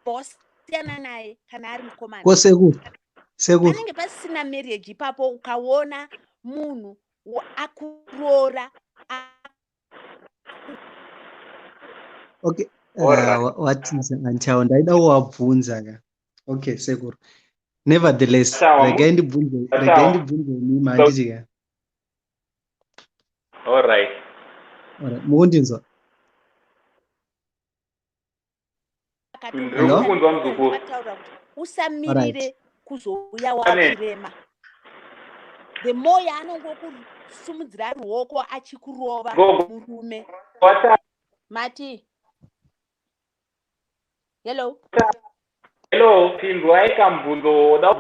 Boss siyana naye kana ari mukomana. Ko seku Panenge pasina marriage ipapo, ukaona munhu akuroora. Okay. Watiza anchawo ndaida kuwabvunza ka. Okay, sekuru. Nevertheless, regai ndibvunze nimi handiti ka. All right. Mukundinzwa? Hello? Usamirire kuzouya wachirema. The more yaanongokusumudzira ruoko achikurova murume. Mati. Hello. Hello, Pindwa aikambundo oda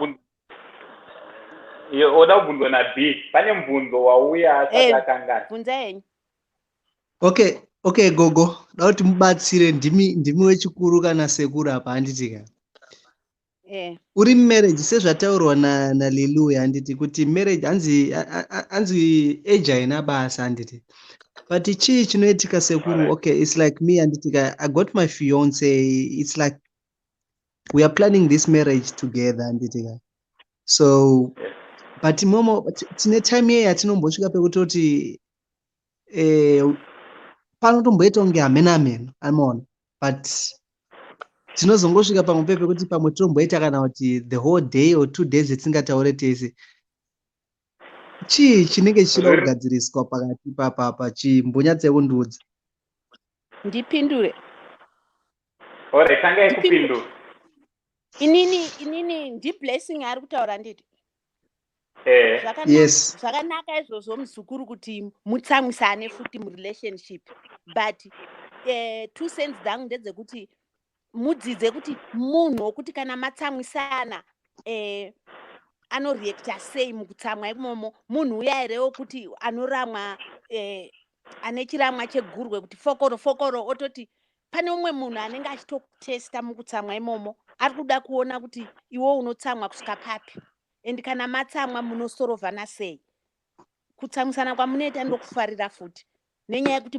kubvunzwa naB. Pane mubvunzo wauya asati akangana. Bvunza henyu. Okay gogo. Dauti mubatsire ndimi wechikuru kana sekuru apa handiti ka. Uri marriage sezvataurwa na Liluya handiti kuti marriage anzi age haina basa handiti. But chii chinoitika sekuru? Okay, it's like me handiti ka, I got my fiance, it's like we are planning this marriage together handiti ka. So but momo tine time ye yatinombosvika pekutoti panotomboita kunge hamena amaona, but tinozongosvika pamwe pekuti pamwe tinomboita kana kuti the whole day or 2 days etingataure tese. Chii chinenge chichida kugadziriswa pakati papa chimbonyatsa kundiudza. Ndipindure. Ore tanga ikupindura. Inini ndiblessing ari kutaura nditi. Yes. Zvakanaka izvozvo muzukuru kuti mutsamwisane futi murelationship, but 2 cents dzangu ndedzekuti mudzidze kuti munhu wokuti kana matsamwisana anoreacta sei mukutsamwa imomo. Munhu uya here wokuti anoramwa ane chiramwa chegurwe kuti fokoro ototi pane umwe munhu anenge achitotesta mukutsamwa imomo, ari kuda kuona kuti iwo unotsamwa kusvika papi, and kana matsamwa munosorovhana sei. Kutsamwisana kwamunoita ndokufarira futi nenyaya yekuti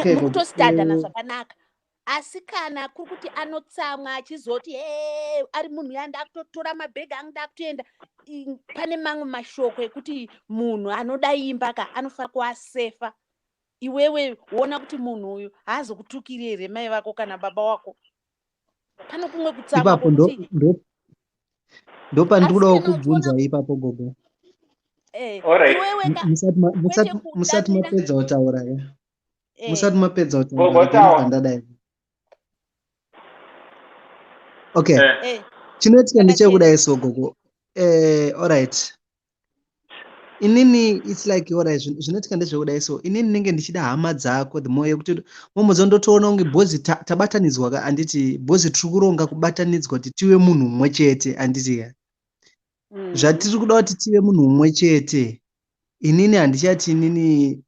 mukutostadhana zvakanaka. Asi kana kuri kuti anotsamwa achizoti ari munhu yanda kutotora mabhegi angu ndakutoenda, pane mamwe mashoko ekuti munhu anoda imba ka anofanira kuasefa. Iwewe wona kuti munhu uyu haazokutukiri here mai vako kana baba wako. Pano kumwe kutsamwa kuti ndopandikudawo kubvunza ipapo gogo. Musati mapedza kutaura ka. Musati mapedza kutaura ndadai. Okay. Chinoitika ndechekudai so gogo. Alright. Inini it's like alright, zvinoitika ndezvekudai so inini ndinenge ndichida hama dzako the more yekuti momuzondotoona kunge bhozi tabatanidzwa ka, anditi bhozi tiri kuronga kubatanidzwa kuti tive munhu mumwe chete anditi ka. Zvatiri kuda kuti tive munhu mumwe chete, inini handichati inini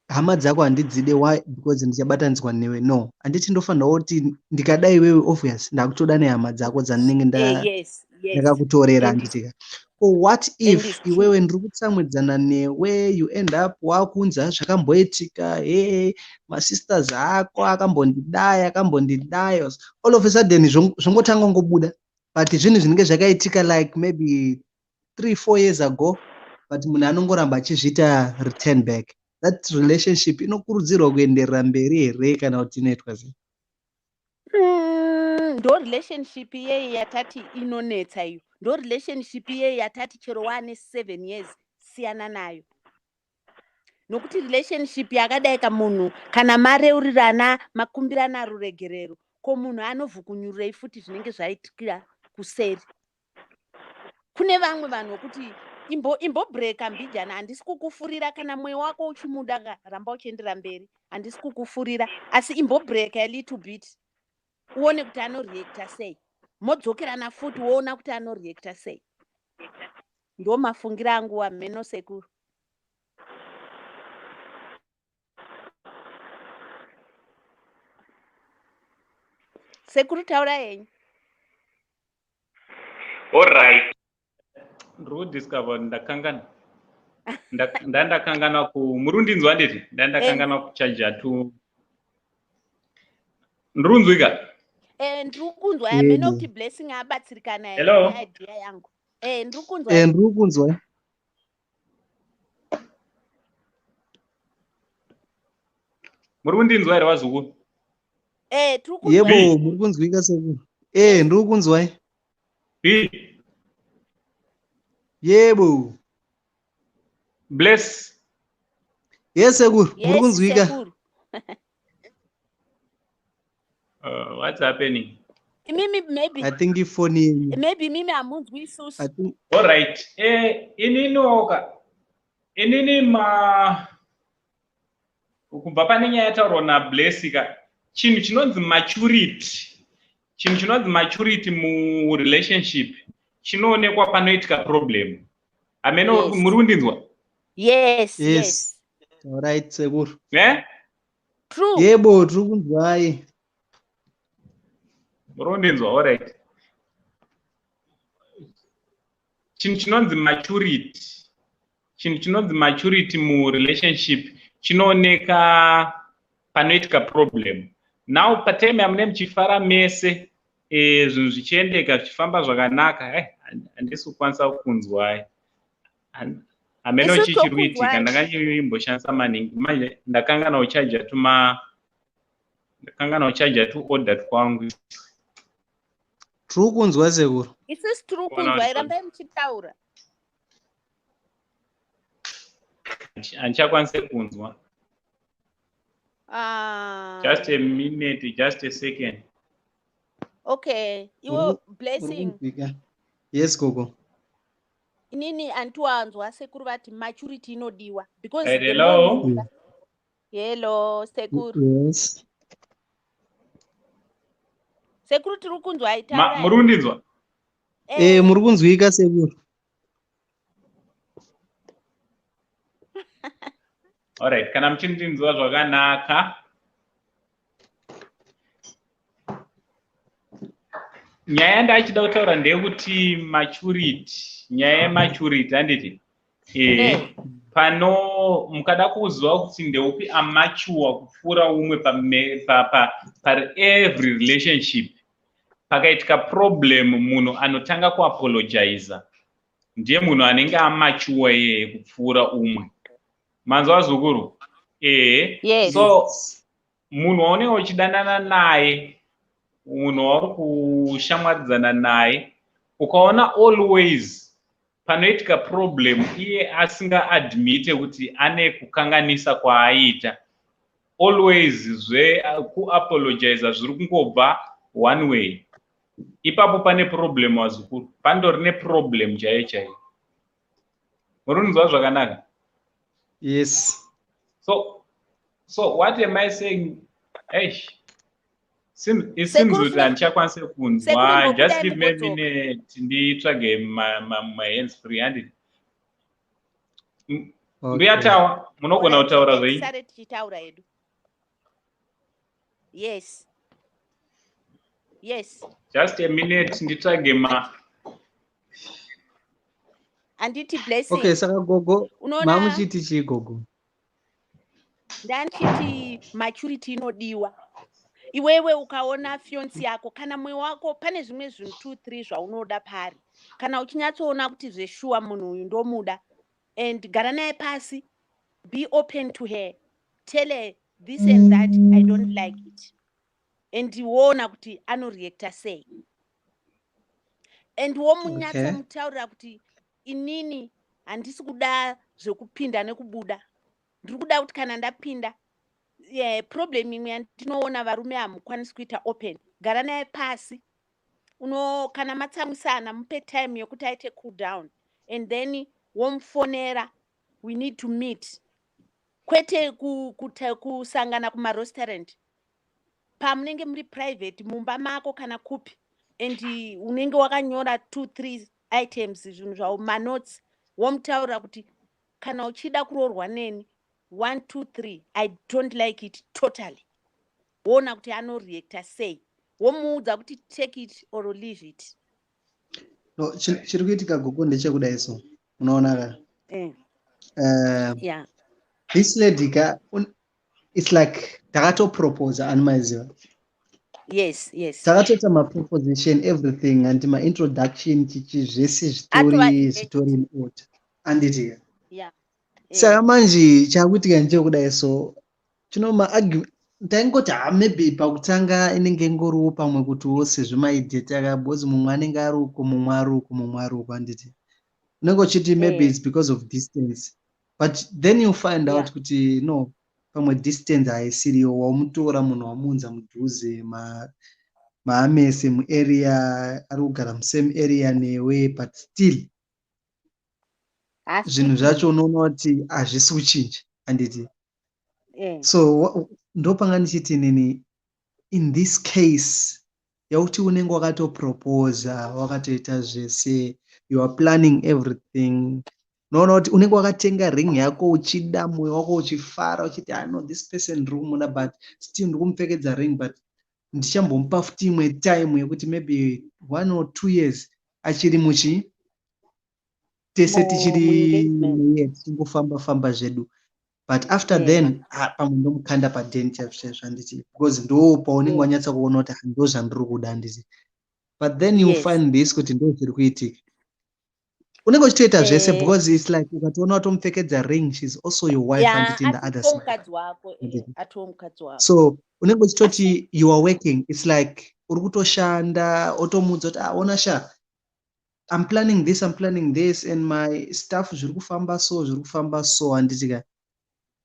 hama dzako handidzide. Why? Because ndichabatanidzwa newe. No, handiti ndofanira kuti ndikadai wewe obvious ndakutoda nehama dzako dzandinenge yes, Yes. ndakakutorera And handitika. Or what if it's true. iwewe ndiri kutsamwidzana newe, you end up wakunza zvakamboitika, hey masisters ako akambondidai akambondidai, all of a sudden zvongotanga ngobuda, but zvinhu zvinenge zvakaitika like maybe 3-4 years ago, but munhu anongoramba achizviita return back. That relationship inokurudzirwa kuenderera mberi here kana kuti inoitwa sei? Ndo relationship iyei yatati inonetsa iyo. Ndo relationship iyei yatati chero wane 7 years siyana nayo. Nokuti relationship yakadai kamunhu kana mareurirana makumbirana ruregerero ko munhu anovhukunyurei futi zvinenge zvaitikira kuseri. Kune vamwe vanhu kuti imbobreaka mbijana, handisi kukufurira kana mweya wako uchimuda ramba uchiendera mberi, handisi kukufurira, asi imbobreaka a little bit uone kuti anoreacta sei, modzokerana futi woona kuti anoreacta sei. Ndo mafungira angu wamheno sekuru. Sekuru taura henyu. Alright. Ndrodiscover ndakangana. Ndakangana kumurundinzwa ndeti. Ndakangana kuchaja tu. Ndrunzwika. Ndrukunzwa yamheno kuti Blessing abatsirikana Hello. idea yangu. Ndrukunzwa. Ndrukunzwa. Murundinzwa ere wazukuru? Turikunzwa. Yebo, murikunzwika sekuru. Ndrukunzwa. Yebo. Bless. Yes sekuru, Yes, murikunzwika. sekuru. What's happening? Mimi maybe. I think ifoni. Maybe mimi amunzwi isusu. All right. Inini oka. Inini kubva pane nyaya yataurwa naBlessika, chinhu chinonzi maturity. Chinhu chinonzi maturity murelationship chinoonekwa panoitika problem. Ameno murundinzwa? Yes. All right sekuru. True. Yebo, tirikunzwai. Murundinzwa, all right. Chinhu chinonzi maturity murelationship chinooneka panoitika problem. Now patime amune muchifara mese zvinhu zvichiendeka zvichifamba zvakanaka, handisi kukwanisa kunzwai. Ameno chichiri kuitika ndakanyimboshandisa maningi manje ndakangana uchaja tu order kwangu. Tiri kunzwa sekuru. Isisi tiri kunzwa, irambai muchitaura. Handichakwanise kunzwa. Just a minute, just a second. Okay, iwe Blessing. Yes gogo. Inini antuwanzwa sekuru vati maturity inodiwa because hello. Hello sekuru. Yes. Sekuru tiri kunzwa itaura. Murundinzwa? Muri kunzwika sekuru. Alright, kana muchindinzwa zvakanaka. Nyaya yandachida kutaura ndeyekuti nyaya yematurity handiti. Pano mukada kuziva kuti ndeupi amature kupfuura umwe pa every relationship. Pakaitika problem munhu anotanga kuapologiza. Ndiye munhu anenge amature yeye kupfuura umwe. Manzwa zukuru? Yes. So munhu waunenge uchidanana naye, munhu wauri kushamwadzana naye, ukaona always panoitika problem iye asinga admite kuti ane kukanganisa kwaaita, always kuapologiza zviri kungobva one way, ipapo pane problem wazukuru, pandori neproblem chaiyo chaiyo. Murunzwa zvakanaka? Yes. So what am I saying? It seems that handichakwanise kunzwa. Just give me a minute nditsvage my hands free handed. Ndiyatawa munogona kutaura zvei? Sare tichitaura hedu. Yes. Just a minute nditsvage handiti blessing. Okay, saka gogo Unoona, mamuchiti chii gogo? ndandichiti maturity inodiwa. Iwewe ukaona fiance yako kana mwe wako pane zvimwe zvinhu 2-3 zvaunoda pari, kana uchinyatsoona kuti zveshuwa munhu uyu ndomuda, and gara naye pasi, be open to her, tell her this and that, I don't like it, and woona kuti anoreacta sei, and womunyatsa Okay. mutaurira kuti inini handisi kuda zvekupinda nekubuda, ndiri kuda kuti kana ndapinda, problem imwe yandinoona varume hamukwanisi kuita open, gara naye pasi, kana matsamwisana mupe time yokuti aite cool down, and then womufonera, we need to meet, kwete kusangana kumarestaurant, pamunenge muri private mumba mako kana kupi, and unenge wakanyora 2-3 items zvinhu zvavo manotes, womutaurira kuti kana uchida kuroorwa neni 1-2-3 I don't like it totally, woona kuti anoreacta sei, womuudza kuti take it or leave it. No, chiri kuitika gogo ndechekudai so. Unaona ka? Yeah. This lady ka it's like takatopropose animaiziva. Yes. Takatoita maproposition everything and my introduction chichi zvese zvitori in order. Anditi ka? Yeah. Saka manje chakuitika ndechekudai so. Taingoti maybe pakutanga inenge ingoriwo pamwe kuti wose zvimaidheta because mumwe anenge ari uko mumwe ari uko handiti. Unenge uchiti maybe it's because of distance. But then you find out kuti no, pamwe distance haisiriyo, wamutora munhu wamuunza mudhuze maamese muarea ari kugara musame area newe, but still zvinhu zvacho unoona kuti hazvisi kuchinja handiti. So ndopanga ndichiti nini, in this case yakuti unenge wakatoproposa wakatoita zvese, you are planning everything, unoona kuti unenge wakatenga ring yako uchida, mwoyo wako uchifara uchiti no this person ndiri kumuda but still ndiri kumupfekedza ring, but ndichambompa futi imwe time yekuti maybe 1 or 2 years achiri tese tichiri tichingofamba zvedu. But after then, pamwe ndomukanda padeni chaizvo handiti, because ndo paunenge wanyatsa kuona kuti ndo zvandiri kuda handiti. But then you find this kuti ndo zviri kuitika. Unenge uchitoita zvese because it's like ukatoona watomupfekedza ring, she's also your wife handiti in the other side. So unenge uchitoti you are working, it's like uri kutoshanda, otomudza kuti ona sha, I'm planning this and my stuff zviri kufamba so handiti ka.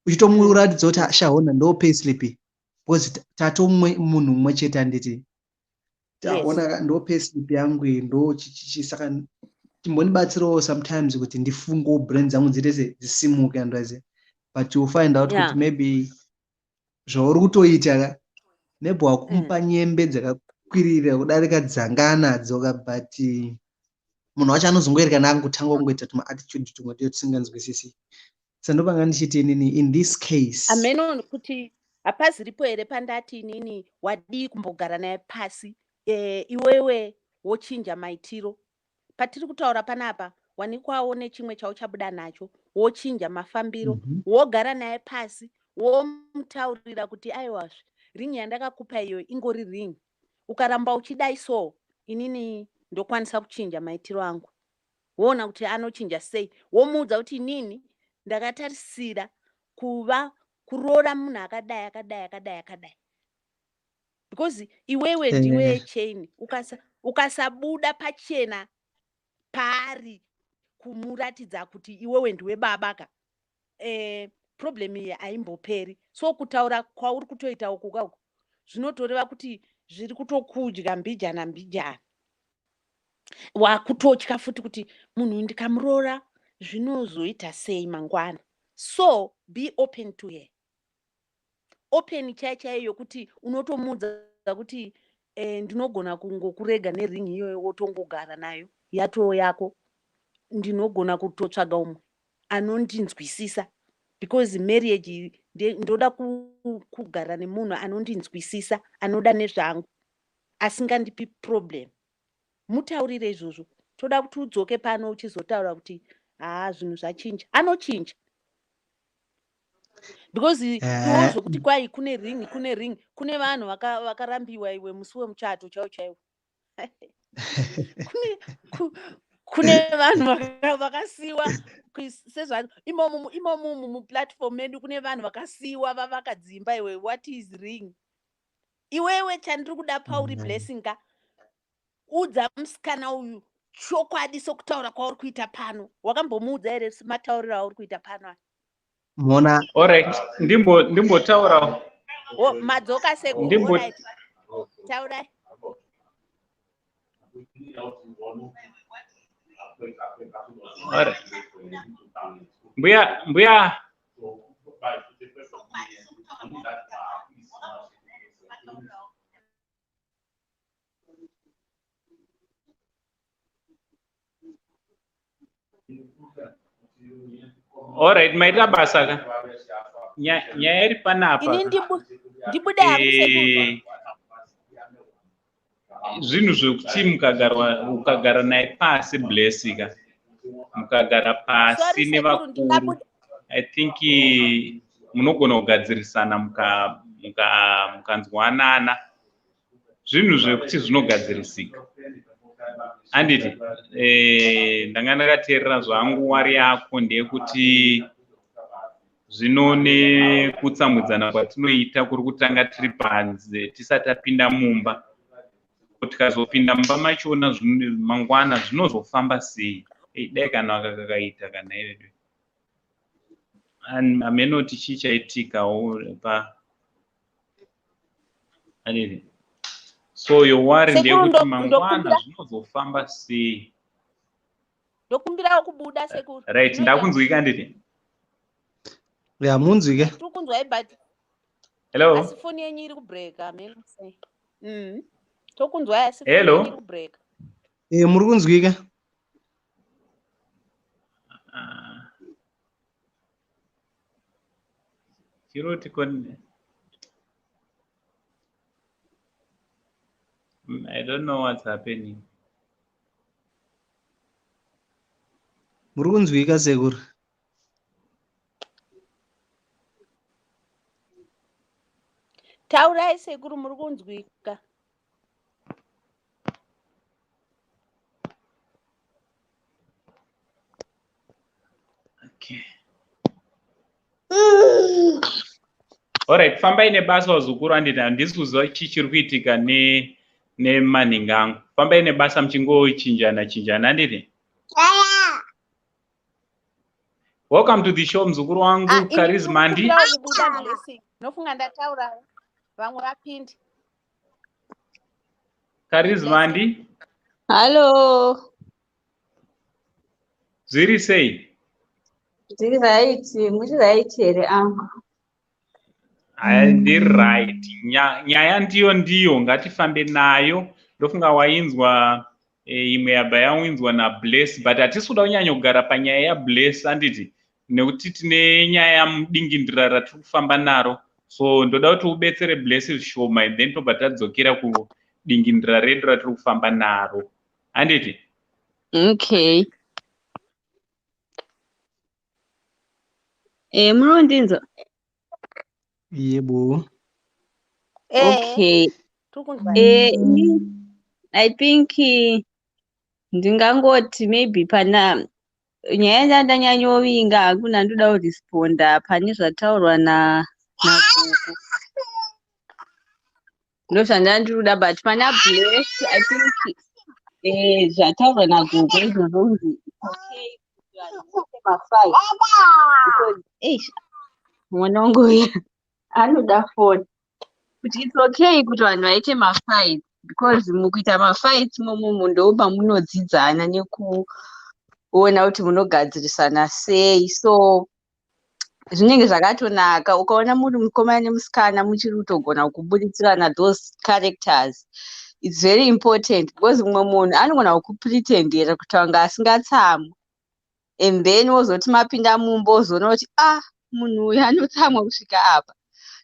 Uchitomuratidza kuti shaona ndo payslip because tatomwe munhu mumwe chete handiti. Taona ndo payslip yangu ndo chichichi, saka timbonibatsirawo sometimes kuti ndifungewo brain dzangu dziite dzisimuke andazi. But you find out kuti maybe zvauri kutoita maybe wakumupa nyembe dzakakwirira kudarika dzanga anadzo ka, but munhu wacho anozongoereka naangotanga kungoita tuma attitude tumwe tisinganzwisisi. Sandopanga ndichiti nini in this case ameno kuti hapaziripo here pandati nini wadii kumbogara naye pasi, iwewe wochinja maitiro. Patiri kutaura panapa wanikwawo nechimwe chauchabuda nacho, wochinja mafambiro, wogara naye pasi, womutaurira kuti aiwazve ring yandakakupa iyo ingori ring, ukaramba uchidai so inini ndokwanisa kuchinja maitiro angu, woona kuti anochinja sei, womuudza kuti nini ndakatarisira kuroora munhu akadai, because iwewe ndiwe chain, ukasabuda pachena paari kumuratidza kuti iwewe ndiwe baba ka, problem iyi haimboperi. So kutaura kwauri kutoita uku kwako zvinotoreva kuti zviri kutokudya mbijana, wakutotya futi kuti munhu ndikamuroora zvinozoita sei mangwana. So be open to her, open chaiyo kuti unotomudza kuti ndinogona kungokurega neringi iyoyo wotongogara nayo yatoo yako, ndinogona kutotsvaga umwe anondinzwisisa, because marriage ndoda kugara nemunhu anondinzwisisa, anoda nezvangu, asingandipi problem. Mutaurire izvozvo, toda kuti udzoke pano uchizotaura kuti zvinhu zvachinja, anochinja because iwozvo kuti kwai kune ring kune vanhu vakarambiwa iwe musi wemuchato chaiwo chaiwo kune vanhu vakasiiwa imomo muplatform medu kune vanhu vakasiiwa vavakadzimba iwe. What is ring? Iwewe chandiri kuda Pauri Blessing ka udza musikana uyu chokwadi sokutaura kwauri kuita pano. Wakambomuudza here matauriro auri kuita pano? Mona. Alright, ndimbotaura. Madzoka seko. Alright. Taurai. Alright. Mbuya. Alright, maita basa ka. Nyaya iri panapa. Ini ndibuda hapo zvinhu zvekuti ukagara naye pasi Blessika, mukagara pasi nevakuru, I think munogona kugadzirisana mukanzwanana, zvinhu zvekuti zvinogadzirisika. Handiti ndanga ndakateerera zvangu wari yako ndeyekuti zvino nekutsamudzana kwatinoita kuri kutanga tiri panze tisati tapinda mumba, tikazopinda mumba machona mangwana zvinozofamba sei? Dai kana kakakaita kana iwe amenoti chichaitikawo pa handiti. So your worry ndeyekuti mangwana zvinozofamba sei? Ndokumbira kubuda sekuru. Right, ndakunzwika nditi. Ya munzwike. Tukunzwa but. Hello. Asifoni yenyu iri kubreak ameno sei. Tokunzwa asifoni yenyu iri kubreak. Muri kunzwika. Chiroti kon I don't know what's happening. Muri kunzwika sekuru. Taurai sekuru muri kunzwika. Okay. Alright, fambai nebasa wazukuru andina ndisikuziva chichiri kuitika nemanhinga angu. Fambai nebasa muchingochinjana handiti? Welcome to the show mzukuru wangu Charisma ndi. Nofunga ndataura vamwe vapindi. Charisma ndi. Hello. Zviri sei? Ndiri right, muri right here angu. Ndiri right. Nyaya ndiyo ngatifambe nayo. Ndofunga wainzwa imwe yabva yaunzwa naBless, but hatisi kuda kunyanya kugara panyaya yaBless handiti, nekuti tine nyaya yamudingindira ratiri kufamba naro. So ndoda kuti ubetsere Bless zvishoma then tobva tadzokera kudingindira redu ratiri kufamba naro. Handiti? Okay. Murundinzo. Yebo. Okay. I think ndingangoti maybe pana nyaya ndandanyanyovinga hakuna ndoda kuresponda pane zvataurwa nagugu. Ndozvandandikuda but pana Bless I think zvataurwa nagugu izvozvo okay mafai because mwana wangu uya anoda phone kuti it's okay kuti vanhu vaite mafight because mukuita mafight momo ndoba munodzidzana nekuona kuti munogadzirisana sei. So zvinenge zvakatonaka ukaona muri mukomana nemusikana muchiri kutogona kubuditsirana those characters, it's very important because mumwe munhu anogona kupretendera kuti wanga asingatsamwa and then wozoti mapinda mumba wozoona kuti munhu uyu anotsamwa kusvika apa.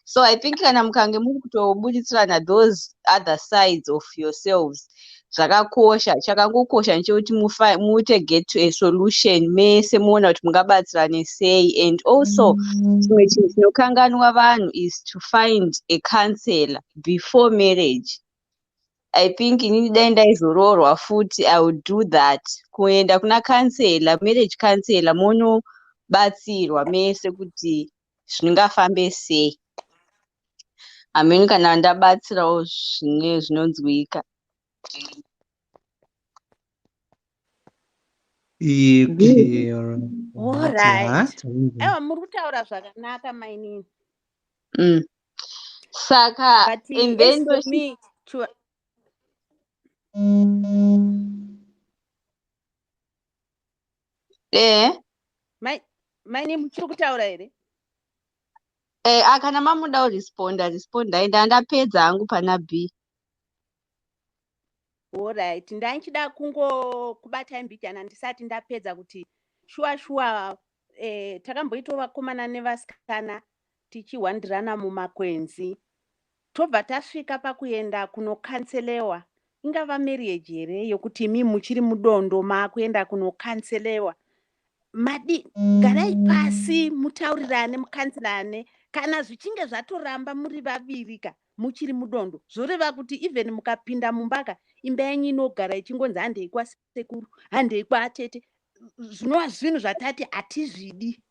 So I think kana mukange muri kutobuditsirana those other sides of yourselves zvakakosha. Chakangokosha ndechekuti muite get to a solution mese muona kuti mungabatsirane sei. And also chimwe chinhu chinokanganwa vanhu is to find a counselor before marriage. I think inini dai ndaizoroorwa futi I would do that. Kuenda kuna counselor, marriage counselor, monobatsirwa mese kuti zvingafambe sei. Ameni kana ndabatsirawo zvine zvinonzwika. Okay, Alright. Ewa muri kutaura zvakanaka mainini. Saka But and as then for me, maini muchiri kutaura here? Kana mamuda responda ndapedza hangu pana B. Alright, ndaichida kubatai mbijana ndisati ndapedza kuti shuwa takamboitawo vakomana nevasikana tichiwandirana mumakwenzi. Tobva tasvika pakuenda kunokanselewa. Ingava marriage here yokuti imi muchiri mudondo makuenda kunokanselewa. Garai pasi mutaurirane mukanzirane kana zvichinge zvatoramba muri vavirika muchiri mudondo zvoreva kuti even mukapinda mumbaka imba yenyu inogara ichingonzi handei kwasekuru handei kwaatete zvinova zvinhu zvatati hatizvidi.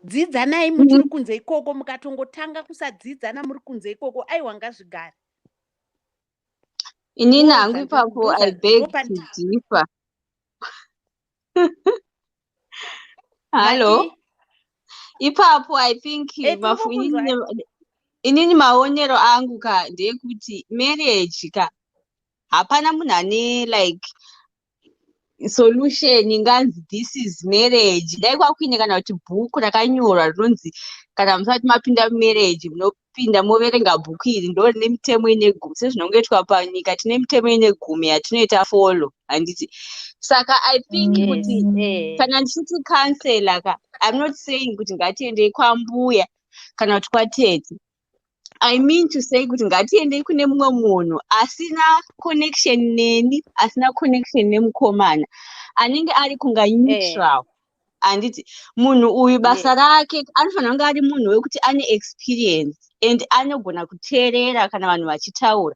Dzidzanai muchiri kunze ikoko, mukatongotanga kusadzidzana muri kunze ikoko aiwa ngazvigare. Inini hangu ipapo I beg to differ. Hello. Ipapo I think inini maonero angu ka ndeyekuti marriage ka hapana munhu ane like solution inganzi this is marriage. Dai kwakuine kana kuti bhuku rakanyorwa rinonzi kana musati mapinda mumarriage munopinda moverenga bhuku iri ndo rine mitemo ine gumi. Sezvinongoitwa panyika tine mitemo ine gumi yatinoita follow handiti. Saka I think kuti kana ndichiti counselor ka I'm not saying kuti ngatiendei kwambuya kana kuti kwatete. I mean to say kuti ngatiendei kune mumwe munhu asina connection neni, asina connection nemukomana, anenge ari kunga neutral. Handiti munhu uyu basa rake anofanira kunge ari munhu wekuti ane experience and anogona kuteerera kana vanhu vachitaura.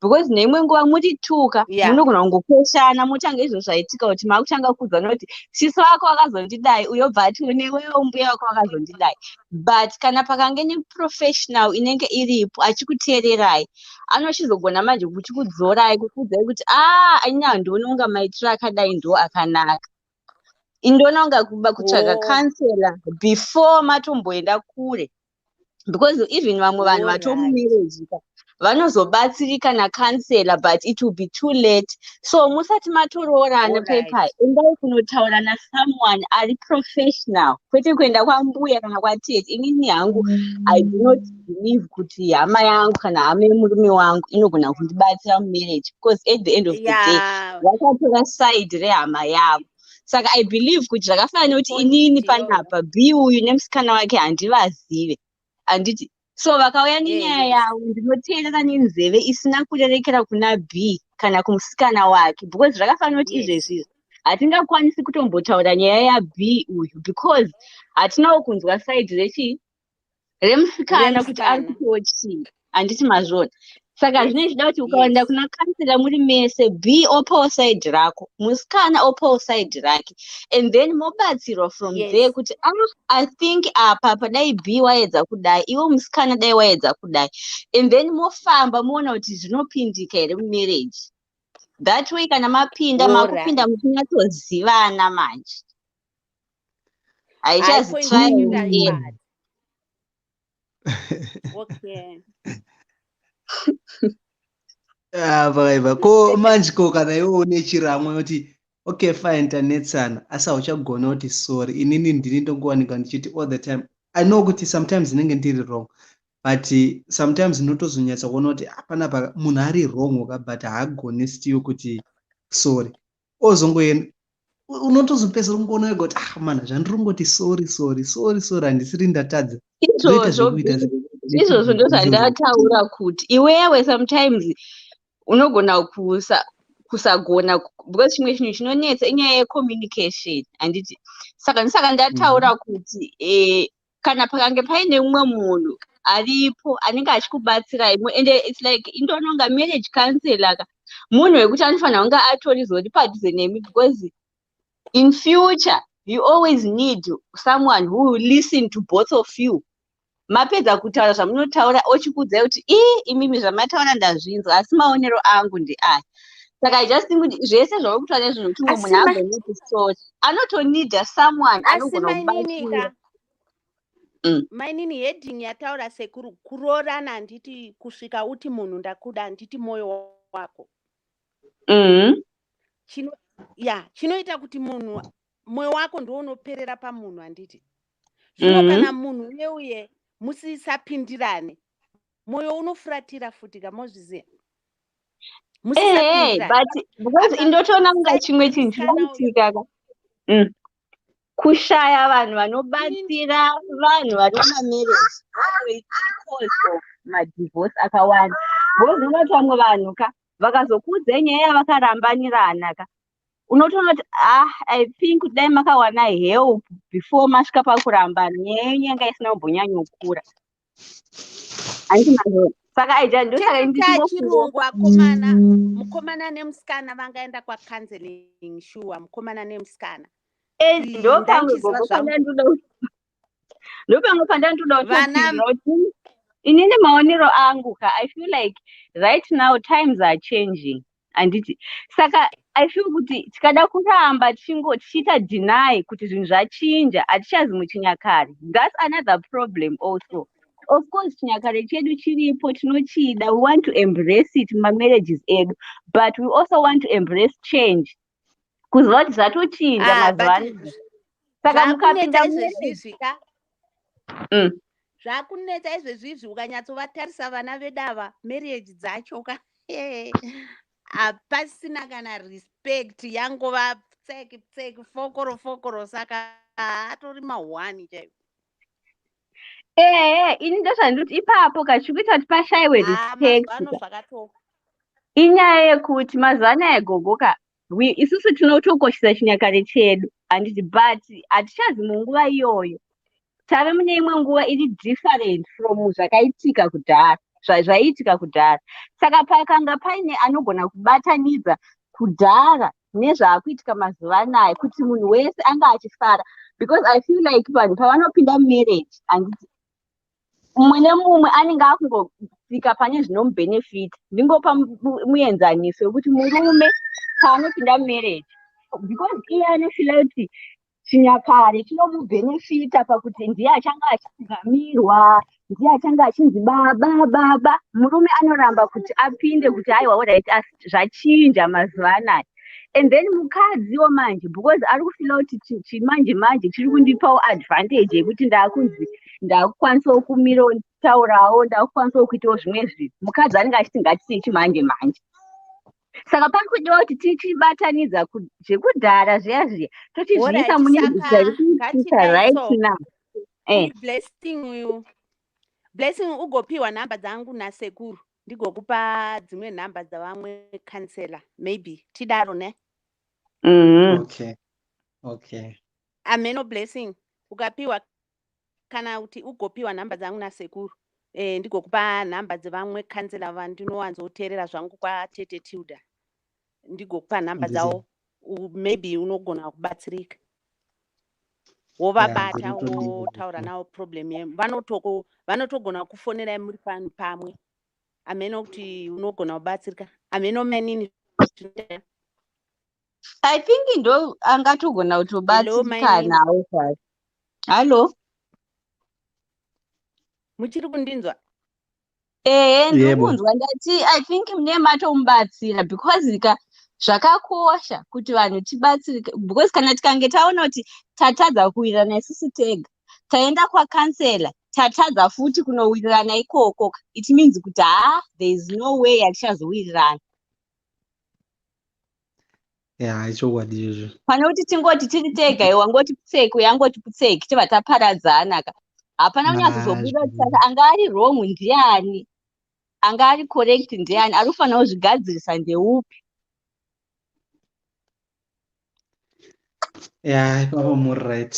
Because neimwe nguva muri tuka munogona kungopeshana motanga izvo zvaitika kuti makutanga kuudzana kuti sisi wako wakazondidai uyo bva ati newewo mbuya wako wakazondidai. But kana pakange neprofessional inenge iripo achikuteererai anochizogona manje kuchikudzorai kukuudzai kuti anyaya ndoona kunga maitiro akadai ndo akanaka. Indoona kunga kuba kutsvaga counselor before matomboenda kure. Because even vamwe vanhu vatomumarriage vanozobatsirika nacounselor but it will be too late. So musati matoroorana paipai endai kunotaura nasomeone ari professional kwete kuenda kwambuya kana kwatete. Inini hangu I do not believe kuti hama yangu kana hama yemurume wangu inogona kundibatsira mumarriage because at the end of the day vakatora side rehama yavo. Saka I believe kuti zvakafanana kuti inini panapa B uyu nemusikana wake handivazive handiti. So vakauya nenyaya yavo ndinoteerera nenzeve isina kurerekera kuna B kana kumusikana wake because zvakafanana kuti izvezvizvo hatingakwanisi kutombotaura nyaya yaB uyu because hatinawo kunzwa side remusikana kuti ari kutiwo chii handiti mazvona. Saka zvine zvida kuti ukaenda kuna counselor muri mese B opawo side rako musikana opawo side rake and then mobatsirwa from there kuti I think apa padai B waedza kudai iwo musikana dai waedza kudai and then mofamba moona kuti zvinopindika here mumarriage. That way kana mapinda makupinda muchinyatsozivana manje haichazitrai. Okay. Vaiva ko manje ko kana iwe une chiramwe kuti okay fine tanetsana asi hauchagona kuti sorry inini ndini ndongowanika ndichiti all the time. I know kuti sometimes ndinenge ndiri wrong but sometimes ndinotozonyatsa kuona kuti hapana pa munhu ari wrong but haagoni still kuti sorry ozongoenda unotozopesa ungoona kuti mana zvandirongoti sorry handisiri ndatadza. Izvozvo ndozvandataura kuti iwewe sometimes unogona kusagona because chimwe chinhu chinonetsa inyaya yecommunication handiti saka ndataura kuti kana pakange paine umwe munhu aripo anenge achikubatsira ende it's like indononga marriage counselor munhu wekuti anofanira kunge atorizo padhuze nemi because in future you always need someone who will listen to both of you. Mapedza kutaura zvamunotaura ochikuudzai kuti imimi zvamataura ndazvinzwa asi maonero angu ndeaya. Saka I just think kuti zvese zvauri kutaura nezvinhu kuti mumwe munhu agone anotonida someone anogona kubatsira. Mainini heading yataura sekuru kurorana handiti kusvika uti munhu ndakuda handiti moyo wako. Chinoita kuti munhu moyo wako ndiwo unoperera pamunhu handiti. Zvino kana munhu neuye musisapindirane moyo unofuratira futi kamozviziva. But because indotoona kunga chimwe chinhu chinoitika kushaya vanhu vanobatsira vanhu vari mamarriage cause of madivorce akawanda. Because unoti vamwe vanhu vakazokuudza nyaya yavakarambanirana unotoona kuti I think kudai makawana help before masvika pakurambana nyaya yenyu yanga isina kumbonyanyokura. Saka chirungu mukomana nemusikana vangaenda kwacounseling sure mukomana nemusikana. Ndopamwe pandandoda kuti inini maonero angu I feel like right now times are changing handiti saka I feel kuti tikada kuramba tichiita deny kuti zvinhu zvachinja hatichazi muchinyakare. That's another problem also. Of course chinyakare chedu chiripo tinochida, we want to embrace it marriages edu, but we also want to embrace change kuziva kuti zvatochinja mazuva ano. Saka mukapinda zvakunetsa izvezvizvi ukanyatsovatarisa vana vedava marriage dzacho hapasina kana respect yangova tseki fokoro saka atori mahwani chaivo. Ini ndozvandoti ipapo kachikuita kuti pashayiwe respect inyaya yekuti mazuva anaya gogoka isusu tinotokoshesa chinyakare chedu handiti but hatichazi munguva iyoyo tave mune imwe nguva iri different from zvakaitika kudhara zvaiitika kudhara. Saka pakanga paine anogona kubatanidza kudhara nezvaakuitika mazuva anaya kuti munhu wese anga achifara because I feel like vanhu pavanopinda marriage handiti mumwe nemumwe anenge akungosvika pane zvinomubenefit. Ndingopa muenzaniso wekuti murume paanopinda marriage because iye anofila kuti chinyakare chinomubenefita pakuti ndiye achanga achitungamirwa, ndiye achanga achinzi baba. Murume anoramba kuti apinde kuti aiwa alright zvachinja mazuva anaya. And then mukadziwo manje because ari kufila kuti chimanje chiri kundipawo advantage yekuti ndakukwanisawo kumira taurawo ndakukwanisawo kuitawo zvimwe zvinhu. Mukadzi anenge achiti ngatisi chimanje. Saka pari kudiwa kuti tichibatanidza zvekudhara zviya tochizviisa mune right now. Blessing ugopiwa nhamba dzangu nasekuru ndigokupa dzimwe nhamba dzavamwe counselor maybe tidaro ne. Okay. Ameno Blessing ukapiwa kana kuti ugopiwa nhamba dzangu nasekuru ndigokupa nhamba dzevamwe counselor vandinowanzoteerera zvangu kwaTete Tilda ndigokupa nhamba dzavo maybe unogona kubatsirika wovabata wotaura navo problem yemu vanotogona kufonera muri pamwe. Ameno kuti unogona kubatsirika. Ameno menini I think ndo angatogona kutobatsirika nawo. Hello, muchiri kundinzwa? Ndikunzwa ndati I think mune matomubatsira because zvakakosha kuti vanhu tibatsirike because kana tikange taona kuti tatadza kuwirirana isusu tega taenda kwacounselor tatadza futi kunowirirana ikoko it means kuti there is no way hatichazowirirana. ichokwadi izvo. Pane kuti tingoti tiri tega wangoti putseki uyangoti putseki tiva taparadzana hapana unyazozobuda kuti saka anga ari wrong ndiani. anga ari correct ndiani, ari kufanira kuzvigadzirisa ndeupi? Ya, ipapo muri right.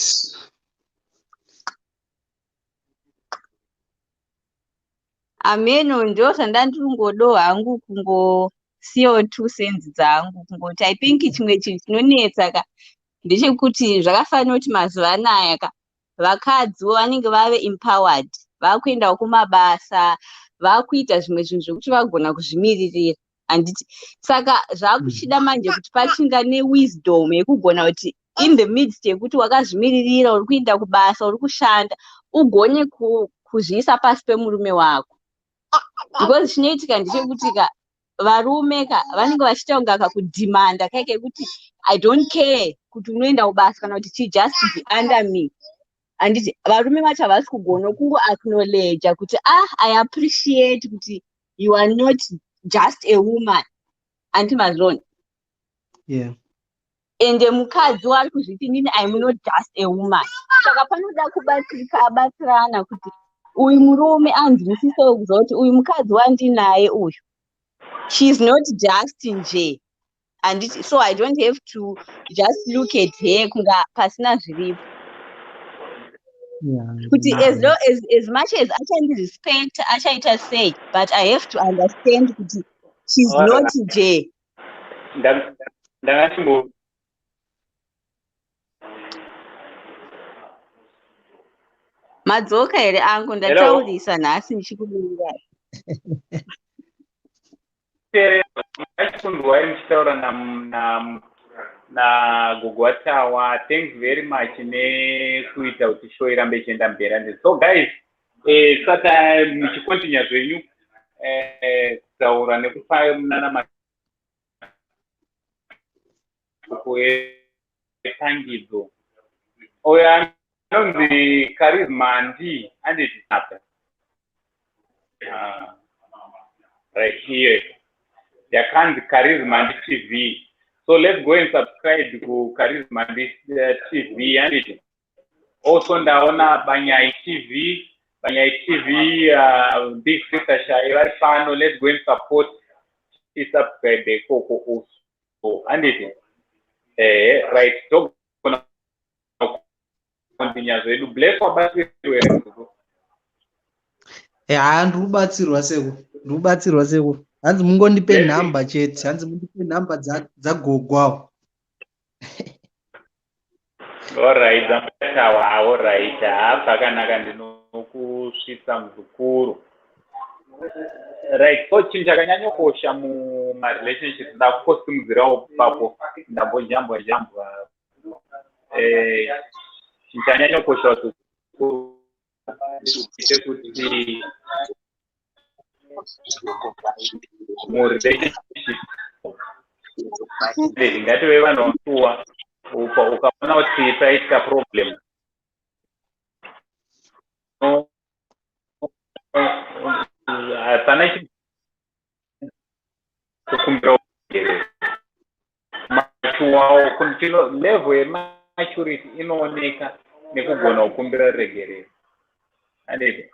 Ameno ndo zvandandingodo hangu kungosiyawo 2 cents dzangu kungoti I think chimwe chinhu chinonetsa ka ndechekuti zvakafanira kuti mazuva anaya ka vakadziwo vanenge vave empowered, vakuendawo kumabasa, vakuita zvimwe zvinhu zvokuti vagona kuzvimiririra. Handiti saka zvakuchida manje kuti pachinga newisdom yekugona kuti in the midst yekuti wakazvimiririra, uri kuenda kubasa, uri kushanda, ugone kuzviisa pasi pemurume wako. Because chinoitika ndechekuti ka varume ka vanenge vachiita kunga kakudhimanda kai kekuti I don't care kuti unoenda kubasa kana kuti she just be under me. Handiti varume vacho havasi kugona kungo acknowledge kuti I appreciate kuti you are not just a woman. Anti mazvoni. Yeah. Ende mukadzi wari kuzviti nini I am not just a woman. Saka panoda kubatsirana kuti uyu murume anzwisise kuziva kuti uyu mukadzi wandinaye uyu, she is not just nje. And so I don't have to just look at her kunga pasina zviripo. Yeah. Kuti as much as achandi respect, achaita sei, but I have to understand kuti she's not nje. Ndangati madzoka here angu ndataurisa nhasi ndichikumirira. Kundwai muchitaura naGogwatawa. Thanks very much nekuita kuti show irambe ichienda mberi. So guys, saka muchikontinya zvenyu kutaura nekufanana mashoko epangidzo. Oya anonzi Charisma ndi andizvisapa. Right here. Yakanzi Charisma ndi TV. So let's go and subscribe to Charisma ndi TV and also ndaona Banyai TV, Big Sister Shai vari pano. Let's go and support subscribe koko also and right. So continue zvedu. Bless wabatsirwe. Ndikubatsirwa seko. Hanzi mungondipe nhamba chete, hanzi mundipe nhamba dzagogwawo. Alright, Zamutawa, alright. Pakanaka ndinokusvitsa muzukuru. Right, so chinhu chakanyanyokosha mumarelationships ndakukosimudzirawo papo ndambojambwa. Chinhu chakanyanyokosha kuti murelationship ngative vanhu vantuwa ukaona kuti paitika problem hapana kukumbira machuwawo kuntilo level yematurity inooneka nekugona kukumbira regerero. Anditi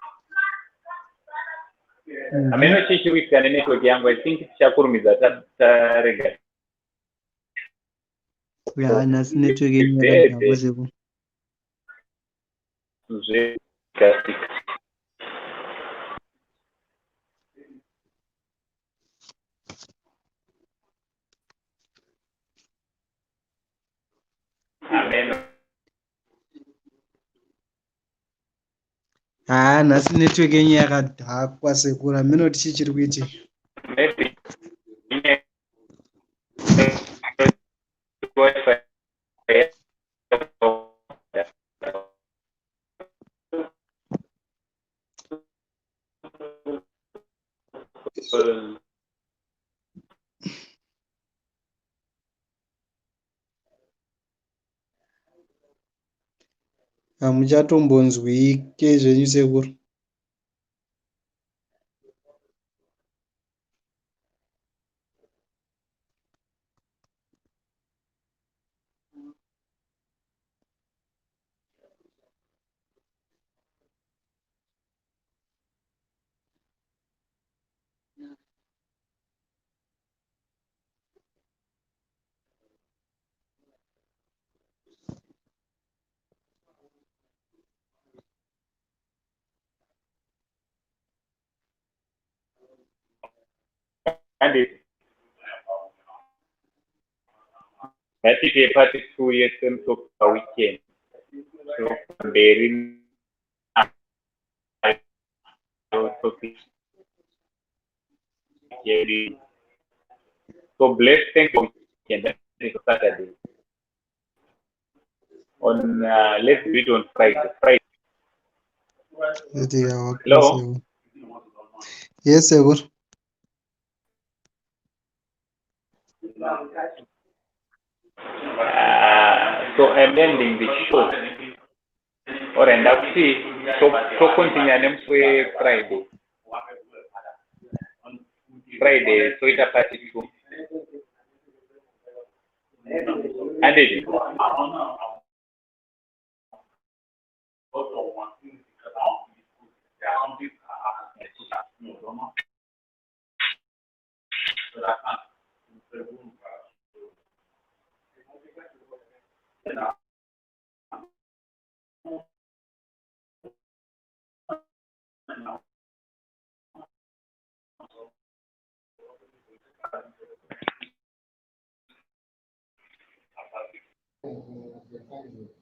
ameno chichikuitika nenetwork yangu I think tichakurumidza tarega. Ya nasi network yenyu seko. Amen. Nasi network yenyu yakadhakwa sekura. Mino tichichiri kuitika. Maybe Hamuchatombonzwike zvenyu sekuru. handiti ngatite part 2 yesemsoka weekend so mberi topic yedu. So bless thank you weekend Saturday on let's do it on Friday. Hello. Yes, Ever. So I'm ending the show. Or end up see so continue on Friday. So it's a party 2. And it Thank you.